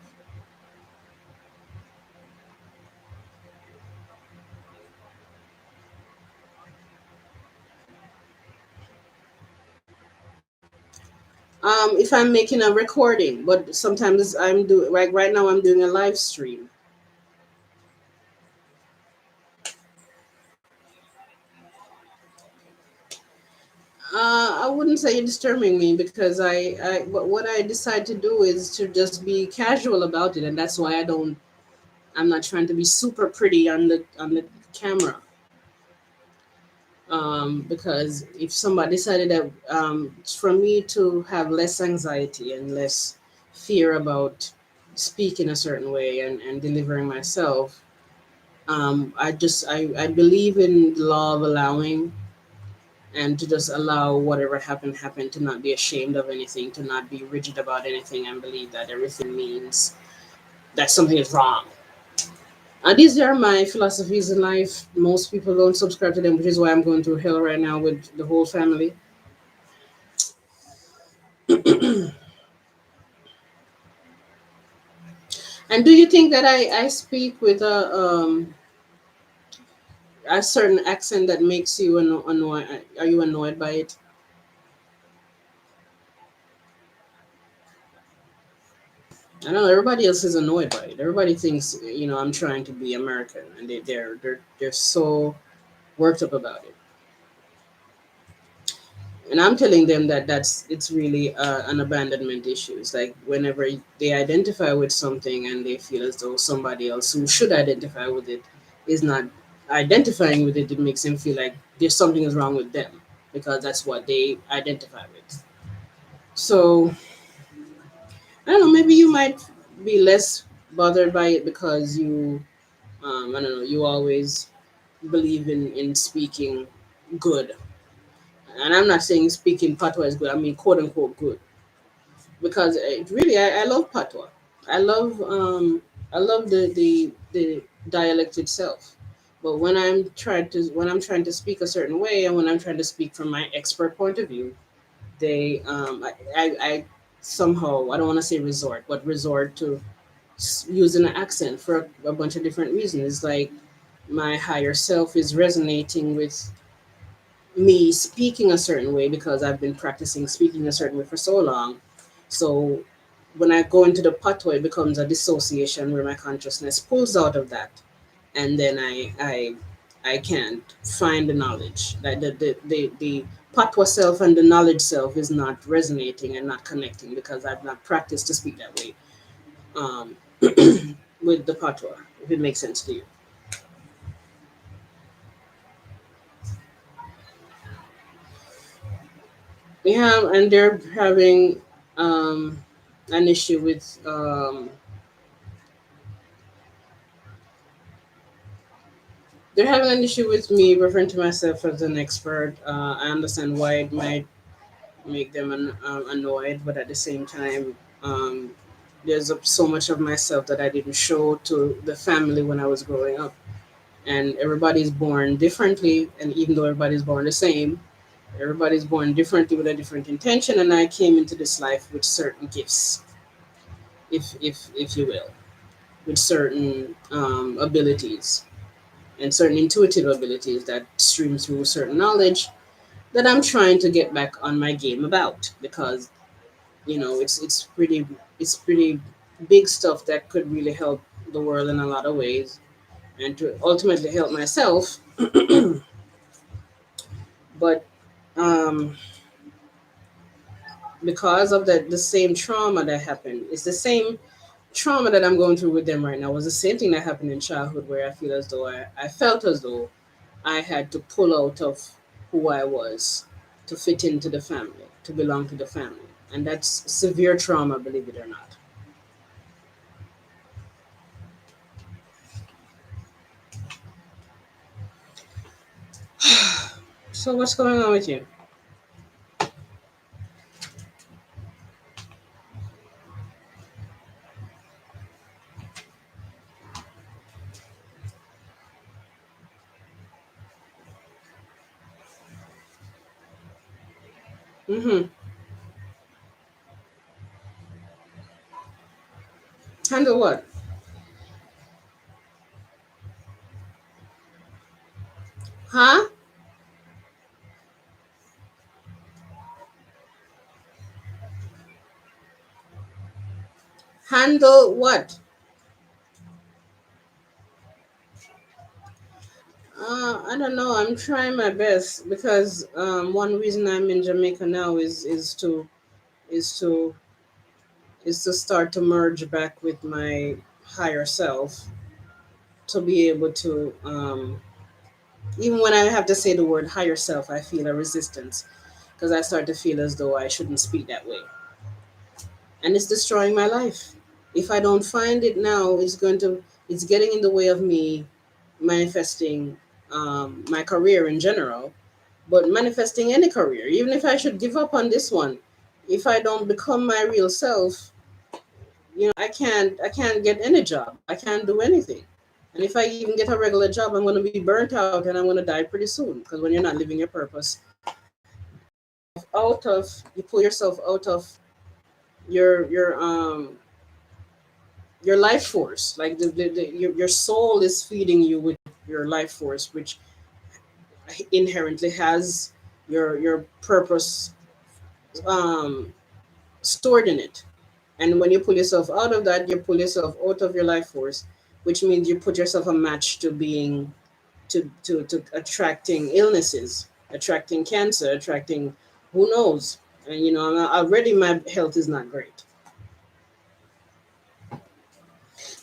Speaker 1: If I'm making a recording, but sometimes I'm doing right now. I'm doing a live stream. I wouldn't say it's disturbing me because but what I decide to do is to just be casual about it, and that's why I'm not trying to be super pretty on the camera. Because if somebody decided that for me to have less anxiety and less fear about speaking a certain way and delivering myself, I believe in the law of allowing, and to just allow whatever happen to not be ashamed of anything, to not be rigid about anything, and believe that everything means that something is wrong. And these are my philosophies in life. Most people don't subscribe to them, which is why I'm going through hell right now with the whole family. And do you think that I speak with a certain accent that makes you annoyed? Are you annoyed by it? I know everybody else is annoyed by it. Everybody thinks I'm trying to be American, and they're so worked up about it. And I'm telling them that it's really an abandonment issue. It's like whenever they identify with something and they feel as though somebody else who should identify with it is not identifying with it, it makes them feel like there's something is wrong with them because that's what they identify with. So I don't know. Maybe you might be less bothered by it because I don't know, you always believe in speaking good. And I'm not saying speaking patois is good. I mean, quote unquote good, because really, I love patois. I love I love the dialect itself. But when I'm trying to speak a certain way, and when I'm trying to speak from my expert point of view, they I somehow, I don't want to say resort, but resort to using an accent for a bunch of different reasons. It's like my higher self is resonating with me speaking a certain way because I've been practicing speaking a certain way for so long. So when I go into the patois, it becomes a dissociation where my consciousness pulls out of that, and then I can't find the knowledge. Like the patois self and the knowledge self is not resonating and not connecting because I've not practiced to speak that way. Um, with the patois, if it makes sense to you. Yeah, and they're having an issue with they're having an issue with me referring to myself as an expert. I understand why it might make them annoyed, but at the same time, there's so much of myself that I didn't show to the family when I was growing up. And everybody's born differently, and even though everybody's born the same, everybody's born differently with a different intention. And I came into this life with certain gifts, if you will, with certain abilities and certain intuitive abilities that stream through certain knowledge. that I'm trying to get back on my game about, because it's pretty big stuff that could really help the world in a lot of ways, and to ultimately help myself. But um, because of the same trauma that happened, it's the same trauma that I'm going through with them right now. It was the same thing that happened in childhood, where I feel as though I felt as though I had to pull out of who I was to fit into the family, to belong to the family. And that's severe trauma, believe it or not. So what's going on with you? Mm-hmm. Handle what? Huh? Handle what? I don't know. I'm trying my best, because one reason I'm in Jamaica now is to is to start to merge back with my higher self, to be able to even when I have to say the word higher self, I feel a resistance, because I start to feel as though I shouldn't speak that way, and it's destroying my life. If I don't find it now, it's getting in the way of me manifesting my career in general, but manifesting any career, even if I should give up on this one, if I don't become my real self, I can't get any job. I can't do anything. And if I even get a regular job, I'm going to be burnt out and I'm going to die pretty soon, because when you're not living your purpose, you pull yourself out of your your um your life force. Like your soul is feeding you with your life force, which inherently has your purpose um stored in it. And when you pull yourself out of that, you pull yourself out of your life force, which means you put yourself a match to being to attracting illnesses, attracting cancer, attracting who knows. And already my health is not great.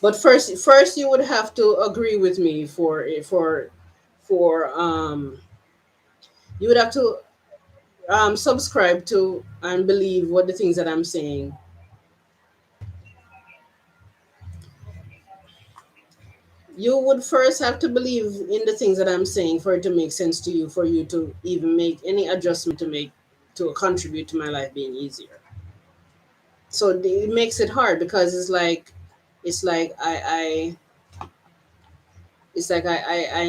Speaker 1: But first you would have to agree with me for you would have to subscribe to and believe what the things that I'm saying. You would first have to believe in the things that I'm saying for it to make sense to you, for you to even make any adjustment to contribute to my life being easier. So it makes it hard, because it's like I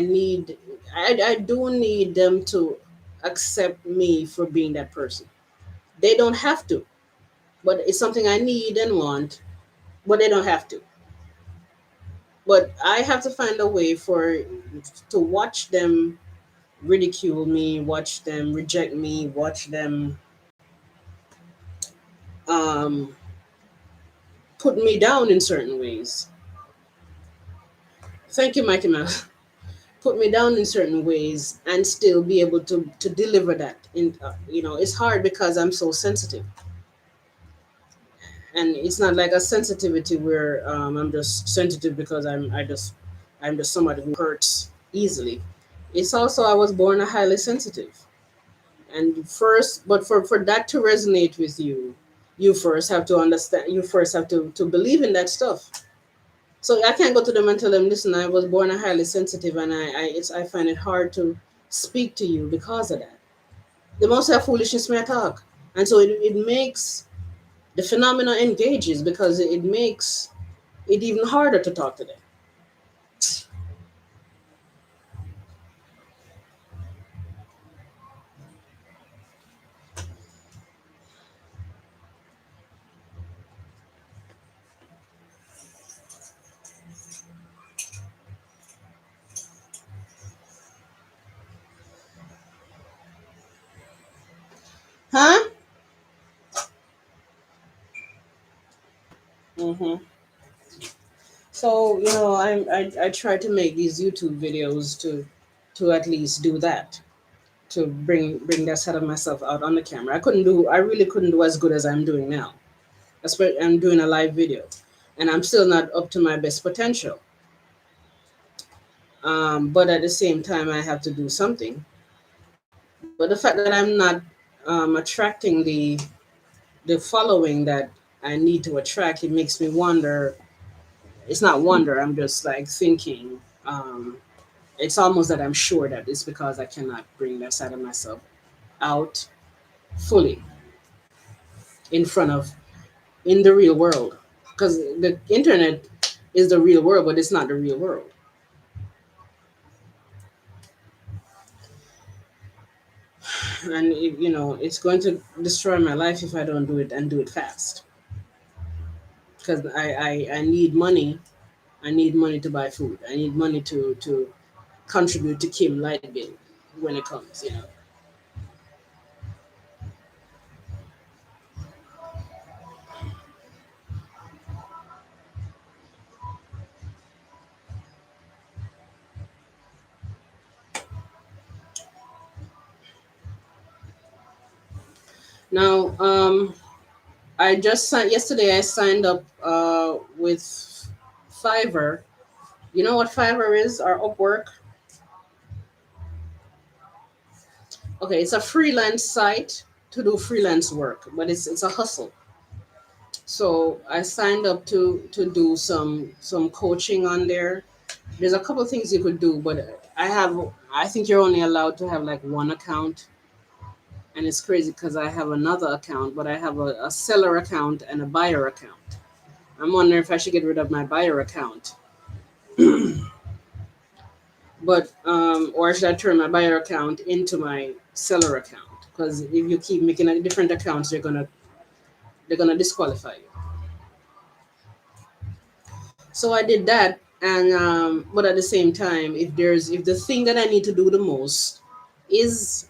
Speaker 1: need I do need them to accept me for being that person. They don't have to, but it's something I need and want, but they don't have to. But I have to find a way to watch them ridicule me, watch them reject me, watch them um, put me down in certain ways. Thank you, Mighty Mouse. Put me down in certain ways and still be able to deliver that. It's hard because I'm so sensitive, and it's not like a sensitivity where I'm just sensitive because I'm just somebody who hurts easily. It's also I was born a highly sensitive. And first, but for that to resonate with you, you first have to understand, you first have to believe in that stuff. So I can't go to them and tell them, listen, I was born a highly sensitive, and I find it hard to speak to you because of that. The most have foolishness may talk. And so it makes the phenomena engages, because it makes it even harder to talk to them. Huh? Hmm. So I try to make these YouTube videos to at least do that, to bring that side of myself out on the camera. I really couldn't do as good as I'm doing now. Especially I'm doing a live video, and I'm still not up to my best potential. But at the same time, I have to do something. But the fact that I'm not attracting the following that I need to attract, it makes me wonder. It's not wonder. I'm just like thinking. It's almost that I'm sure that it's because I cannot bring that side of myself out fully in front of in the real world, because the internet is the real world, but it's not the real world. And it's going to destroy my life if I don't do it and do it fast, because I need money. I need money to buy food. I need money to contribute to Kim light bill when it comes. Now, I just signed yesterday. I signed up with Fiverr. You know what Fiverr is, or Upwork? Okay, it's a freelance site to do freelance work, but it's a hustle. So I signed up to do some coaching on there. There's a couple of things you could do, but I think you're only allowed to have like one account, and it's crazy because I have another account, but I have a seller account and a buyer account. I'm wondering if I should get rid of my buyer account, but or should I turn my buyer account into my seller account? Because if you keep making different accounts, they're gonna disqualify you. So I did that, and but at the same time, if the thing that I need to do the most is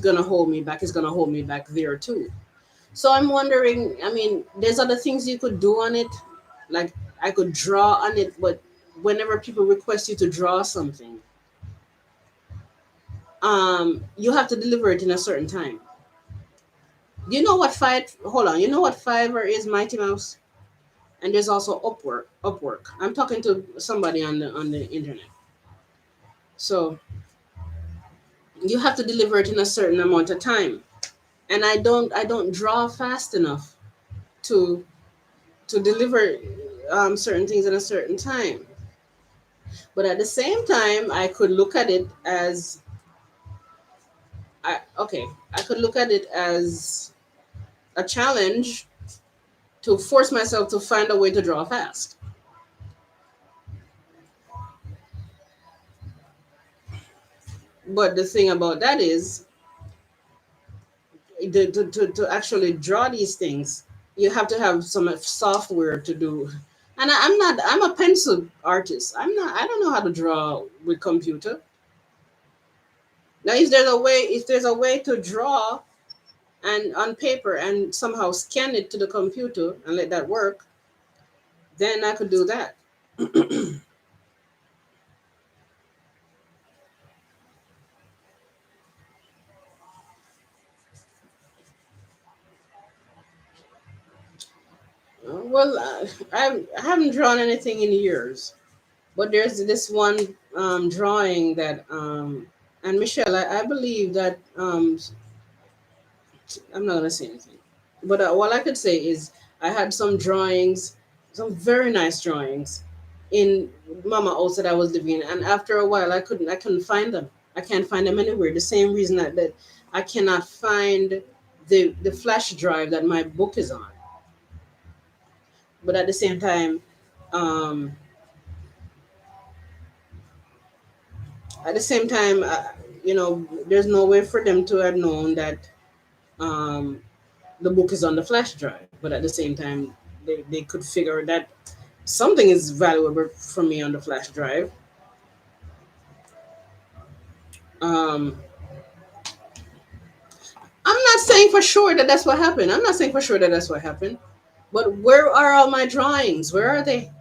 Speaker 1: gonna hold me back, is gonna hold me back there too. So I'm wondering. I mean, there's other things you could do on it, like I could draw on it, but whenever people request you to draw something, you have to deliver it in a certain time. You know what five? Hold on. You know what Fiverr is, Mighty Mouse? And there's also Upwork. Upwork. I'm talking to somebody on the internet. So you have to deliver it in a certain amount of time, and I don't draw fast enough to deliver certain things in a certain time. But at the same time, I could look at it as I could look at it as a challenge to force myself to find a way to draw fast. But the thing about that is, to actually draw these things, you have to have some software to do. And I'm a pencil artist. I don't know how to draw with computer. Now, if there's a way to draw and on paper and somehow scan it to the computer and let that work, then I could do that. Well, I haven't drawn anything in years, but there's this one drawing that and Michelle, I believe that I'm not gonna say anything. But what I could say is I had some drawings, some very nice drawings, in Mama house that I was living in, and after a while I couldn't find them. I can't find them anywhere. The same reason that I cannot find the flash drive that my book is on. But at the same time, um, there's no way for them to have known that um, the book is on the flash drive. But at the same time, they could figure that something is valuable for me on the flash drive. I'm not saying for sure that that's what happened. I'm not saying for sure that that's what happened. But where are all my drawings? Where are they?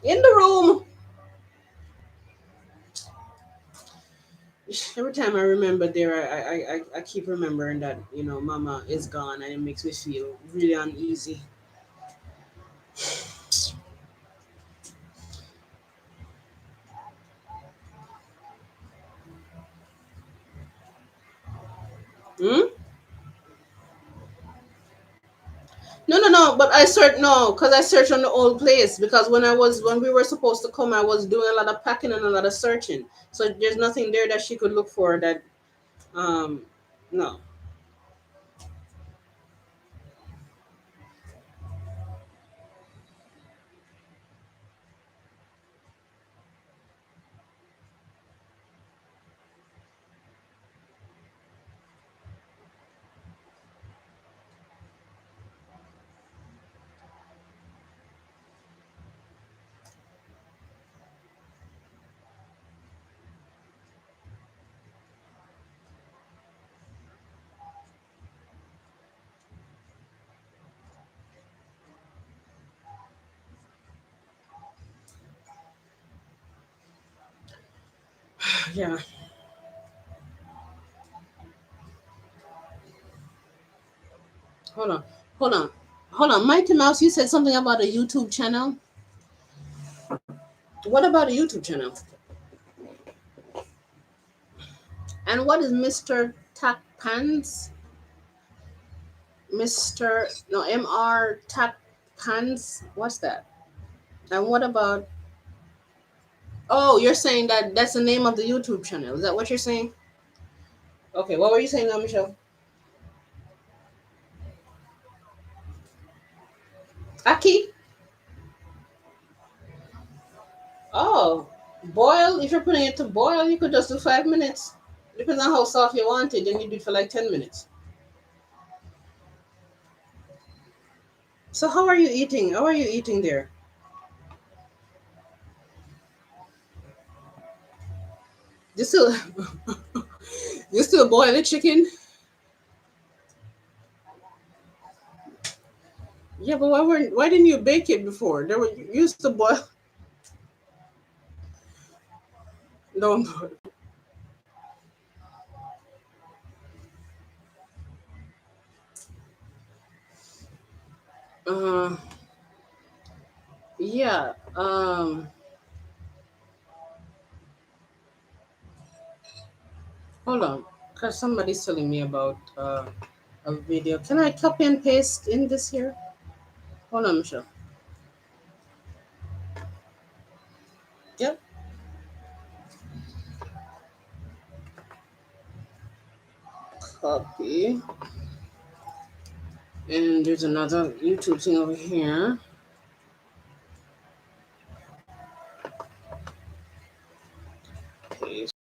Speaker 1: In the room. Every time I remember there, I keep remembering that, Mama is gone, and it makes me feel really uneasy. Hmm? No, no, no. But I search no, because I searched on the old place. Because when we were supposed to come, I was doing a lot of packing and a lot of searching. So there's nothing there that she could look for. That no. Yeah. Hold on. Hold on. Hold on. Mighty Mouse, you said something about a YouTube channel. What about a YouTube channel? And what is Mr. Tack Pants? Mr. No, Mr. Tack Pants. What's that? And what about? Oh, you're saying that that's the name of the YouTube channel. Is that what you're saying? Okay, what were you saying now, Michelle? Aki? Oh, boil. If you're putting it to boil, you could just do 5 minutes. Depends on how soft you want it. Then you do it for like 10 minutes. So how are you eating? How are you eating there? You still you still boil the chicken? Yeah, but why didn't you bake it before? There were you used to boil. No. Uh, yeah. Hold on, cause somebody's telling me about a video. Can I copy and paste in this here? Hold on, Michelle. Yep. Copy. And there's another YouTube thing over here. Paste.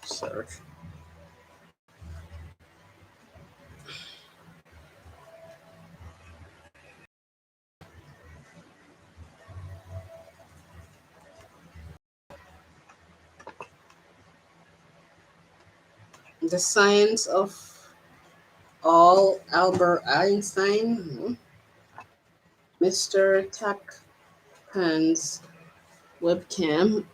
Speaker 1: Search. The Science of All, Albert Einstein. Mr. Tuckman's webcam.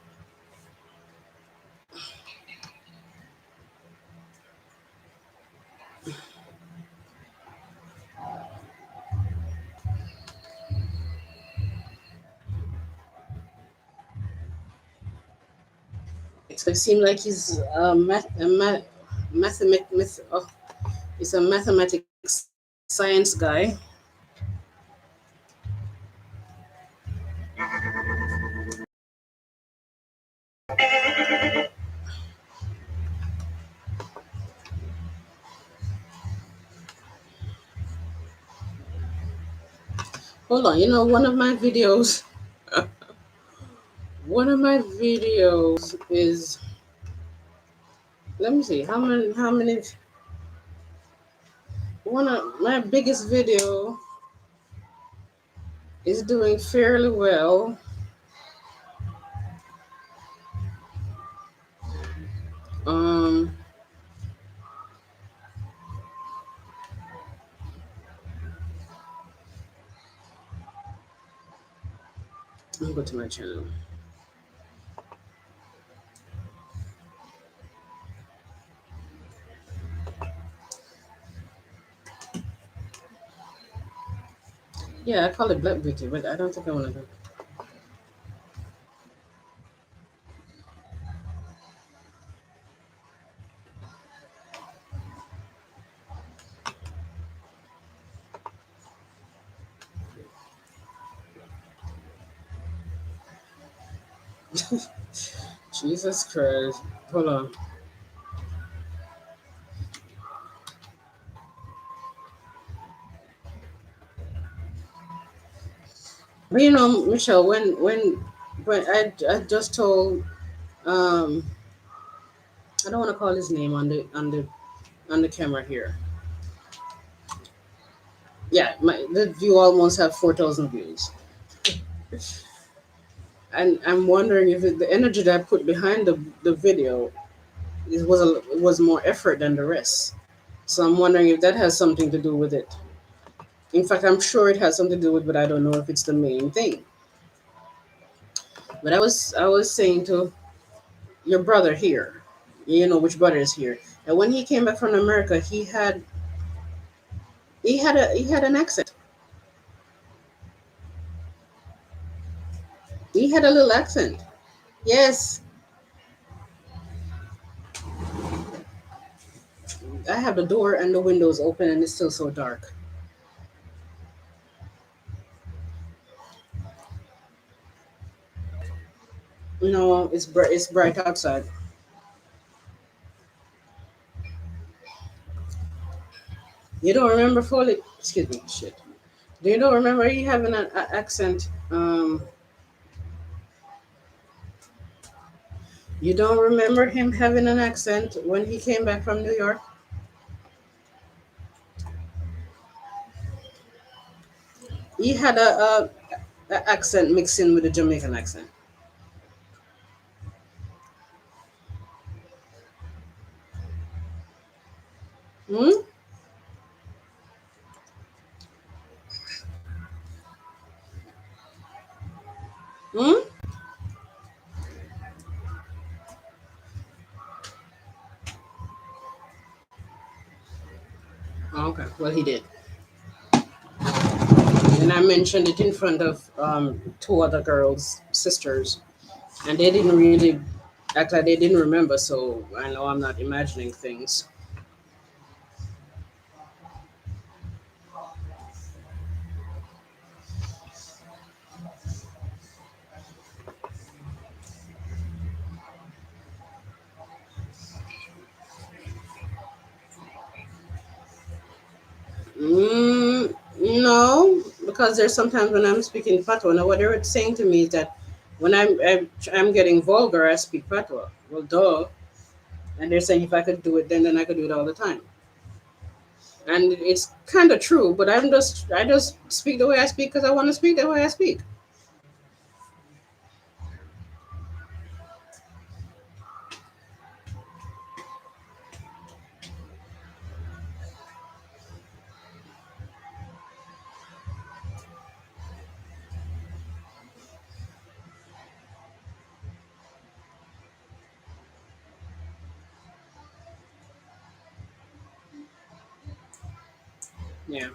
Speaker 1: So it seems like he's oh, he's a mathematics science guy. Hold on, one of my videos is, let me see, how many, one of my biggest video is doing fairly well. Um, let me go to my channel. Yeah, I call it Black Beauty, but I don't think I want to do. Jesus Christ. Hold on. But you know, Michelle, when I just told um I don't want to call his name on the camera here. Yeah, the view almost have 4,000 views, and I'm wondering if the energy that I put behind the video was more effort than the rest. So I'm wondering if that has something to do with it. In fact, I'm sure it has something to do with, but I don't know if it's the main thing. But I was saying to your brother here, you know which brother is here, and when he came back from America, he had an accent. He had a little accent. Yes, I have the door and the windows open, and it's still so dark. No, it's bright. It's bright outside. You don't remember Foley? Excuse me. Shit. Do you don't remember he having an accent? You don't remember him having an accent when he came back from New York? He had a accent mixed in with a Jamaican accent. Hmm. Hmm. Oh, okay. Well, he did, and I mentioned it in front of two other girls, sisters, and they didn't really act like they didn't remember. So I know I'm not imagining things. No, because there's sometimes when I'm speaking patois, now what they're saying to me is that when I'm getting vulgar, I speak patois. Well, duh. And they're saying if I could do it, then I could do it all the time. And it's kind of true, but I just speak the way I speak because I want to speak the way I speak. Yeah.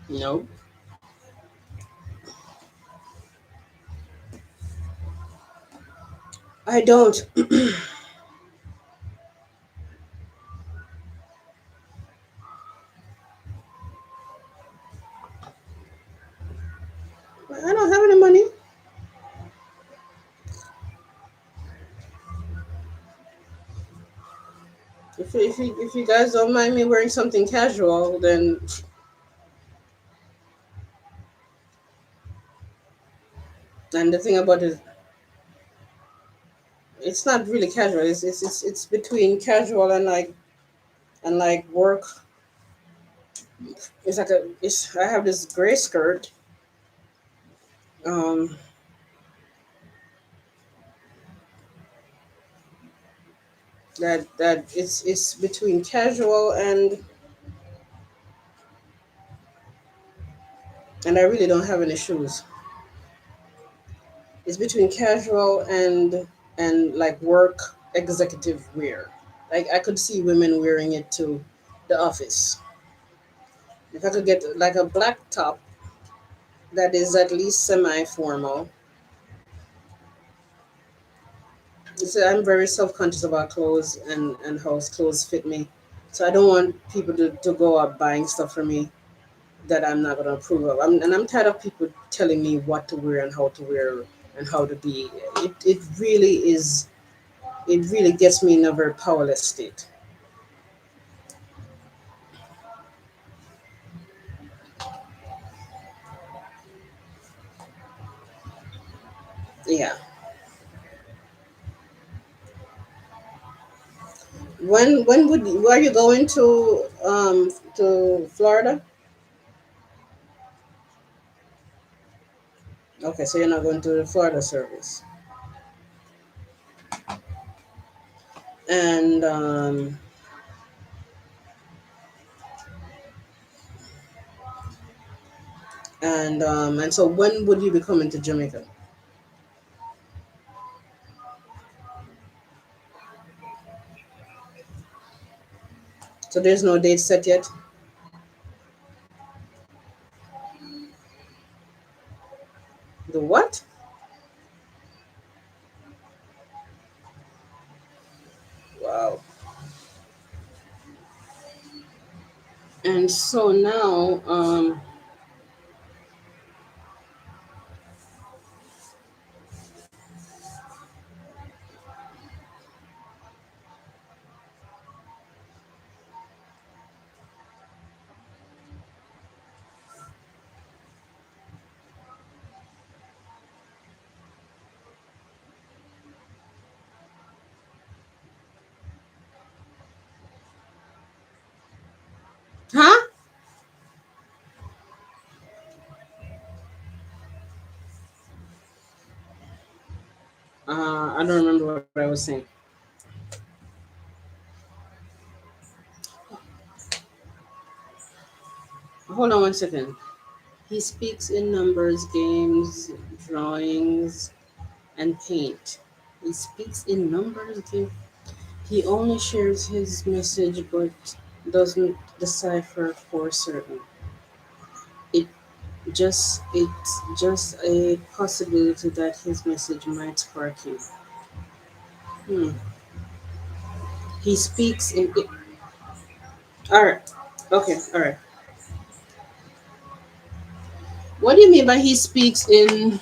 Speaker 1: No, I don't. I don't have any money. If you guys don't mind me wearing something casual, then and the thing about it, it's not really casual. It's between casual and like And like work, it's like a it's I have this gray skirt. Um, that it's between casual and I really don't have any shoes. It's between casual and like work executive wear. Like I could see women wearing it to the office. If I could get like a black top that is at least semi-formal. I'm very self-conscious about clothes and how clothes fit me. So I don't want people to go out buying stuff for me that I'm not going to approve of. And I'm tired of people telling me what to wear and how to wear and how to be. It really is, it really gets me in a very powerless state. Yeah. When would you, are you going to Florida? Okay, so you're not going to the Florida service. And and so when would you be coming to Jamaica? So there's no date set yet. The what? Wow. And so now, huh? I don't remember what I was saying. Hold on one second. He speaks in numbers, games, drawings, and paint. He speaks in numbers, game. He only shares his message but doesn't decipher for certain. It it's just a possibility that his message might spark you. Hmm. He speaks in. All right. Okay. All right. What do you mean by he speaks in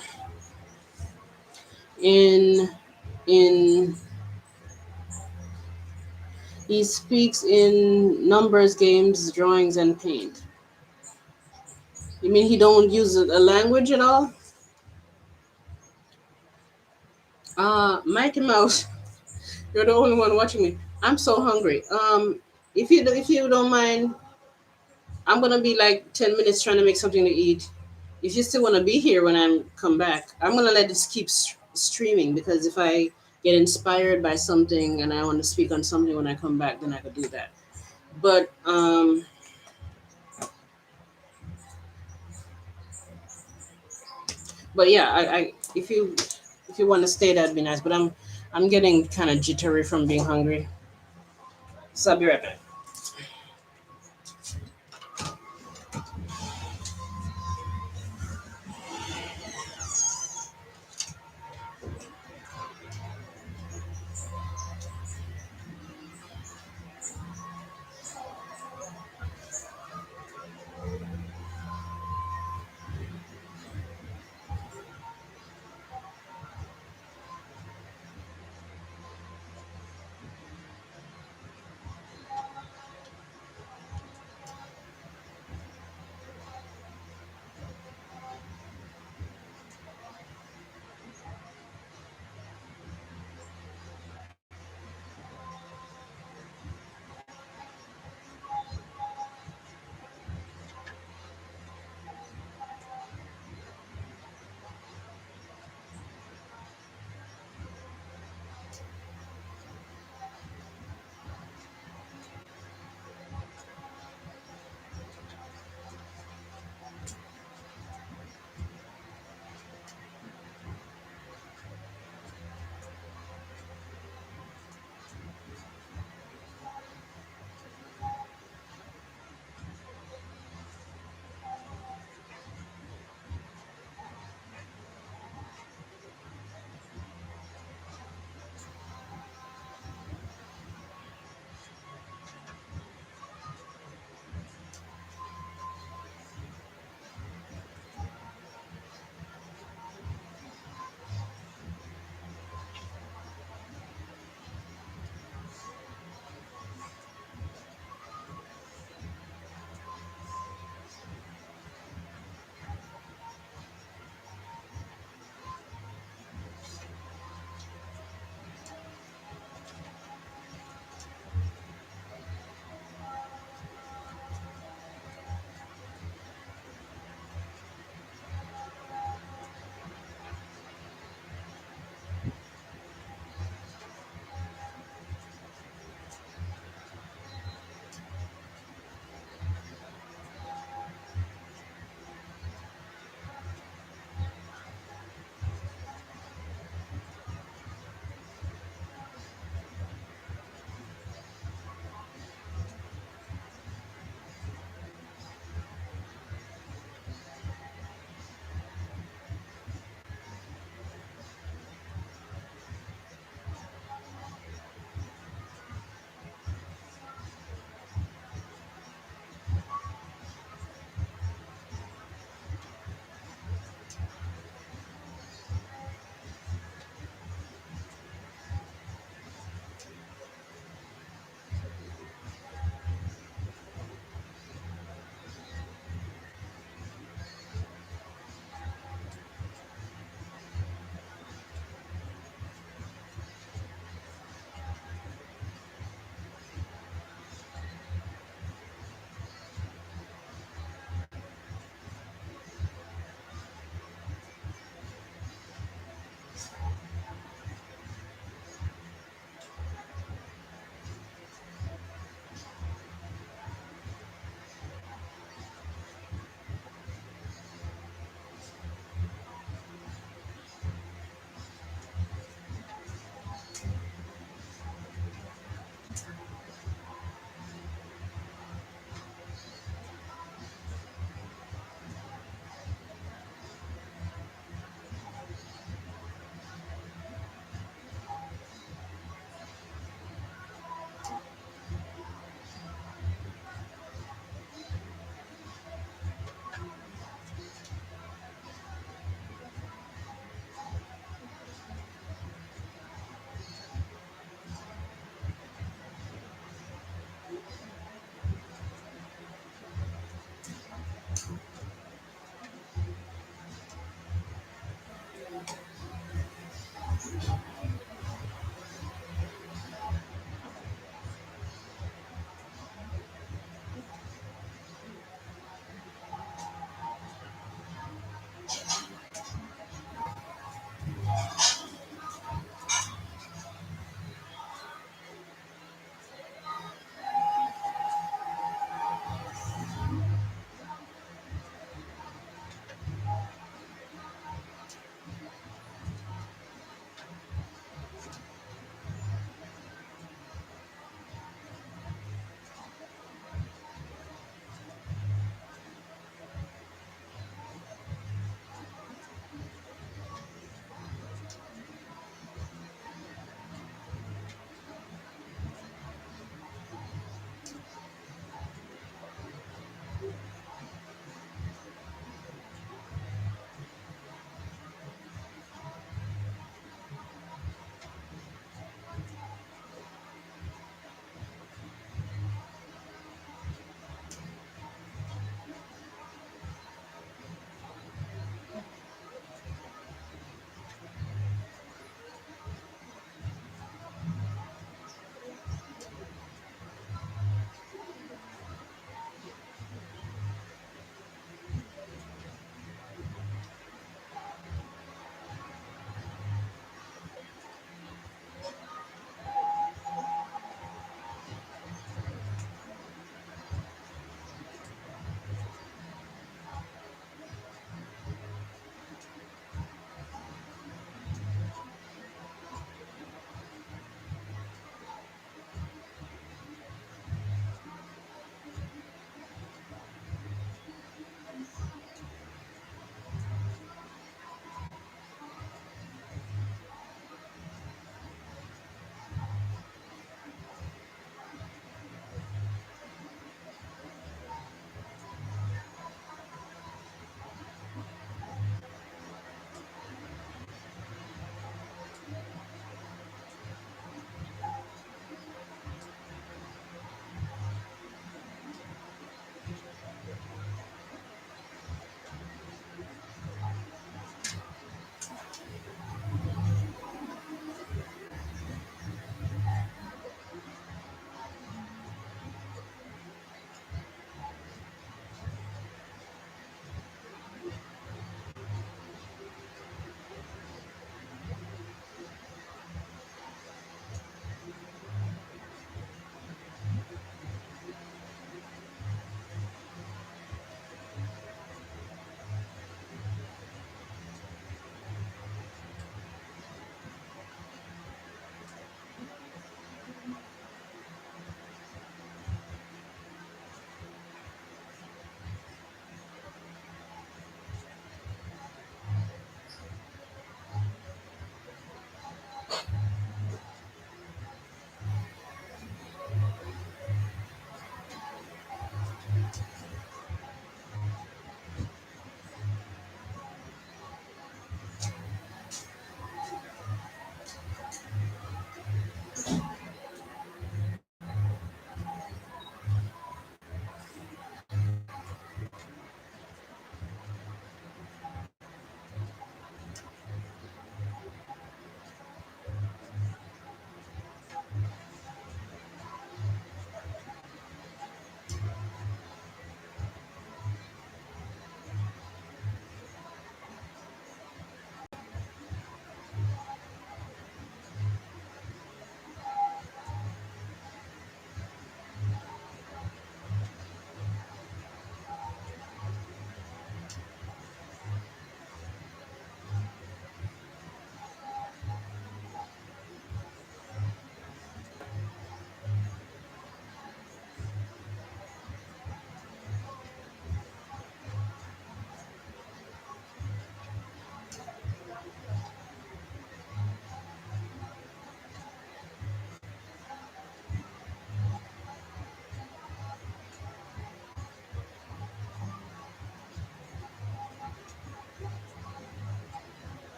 Speaker 1: in he speaks in numbers, games, drawings, and paint? You mean he don't use a language at all? Mikey Mouse, you're the only one watching me. I'm so hungry. If you don't mind, I'm gonna be like 10 minutes trying to make something to eat. If you still want to be here when I come back, I'm gonna let this keep streaming because if I get inspired by something and I want to speak on something when I come back, then I could do that. But but yeah, I if you want to stay, that'd be nice. But I'm getting kind of jittery from being hungry, so I'll be right back.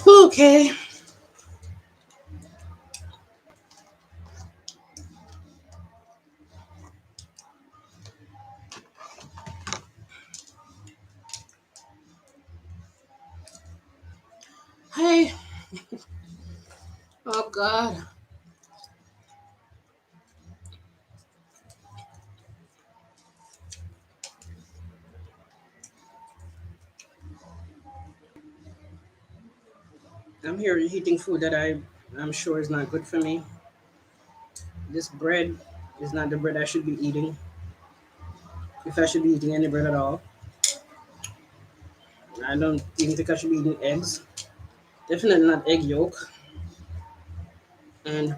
Speaker 1: Okay. Hey. Oh God. I'm here eating food that I'm sure is not good for me. This bread is not the bread I should be eating. If I should be eating any bread at all, I don't even think I should be eating eggs. Definitely not egg yolk. And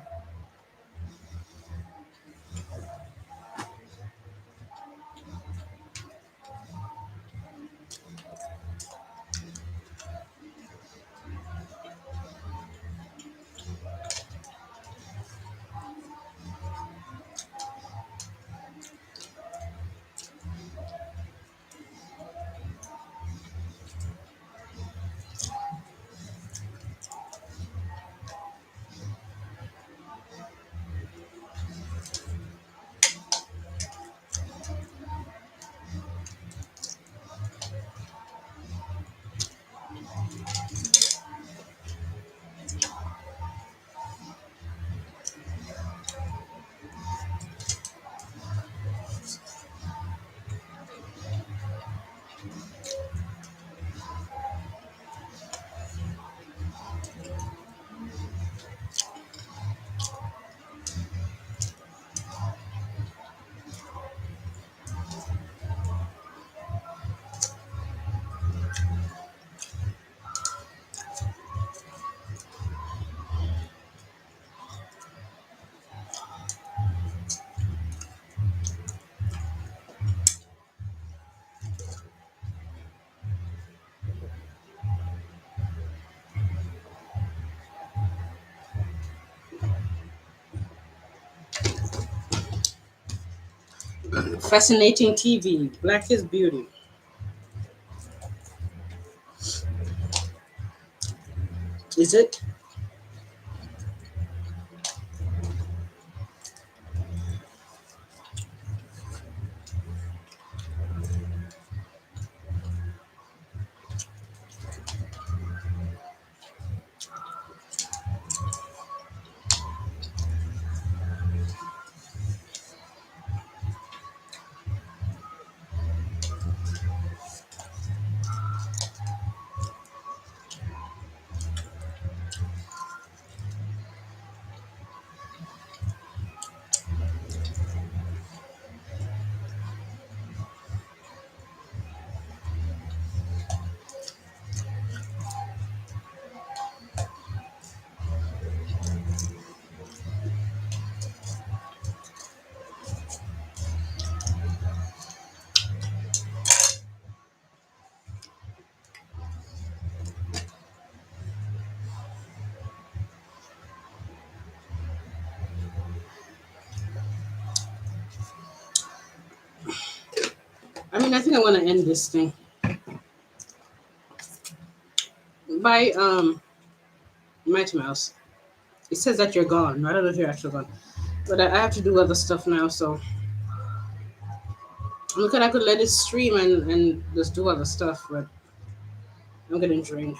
Speaker 1: fascinating TV. Black is beauty. Is it? I mean, I think I want to end this thing by Mighty Mouse. It says that you're gone. I don't know if you're actually gone, but I have to do other stuff now. So Look at I could let it stream and just do other stuff, but I'm getting drained.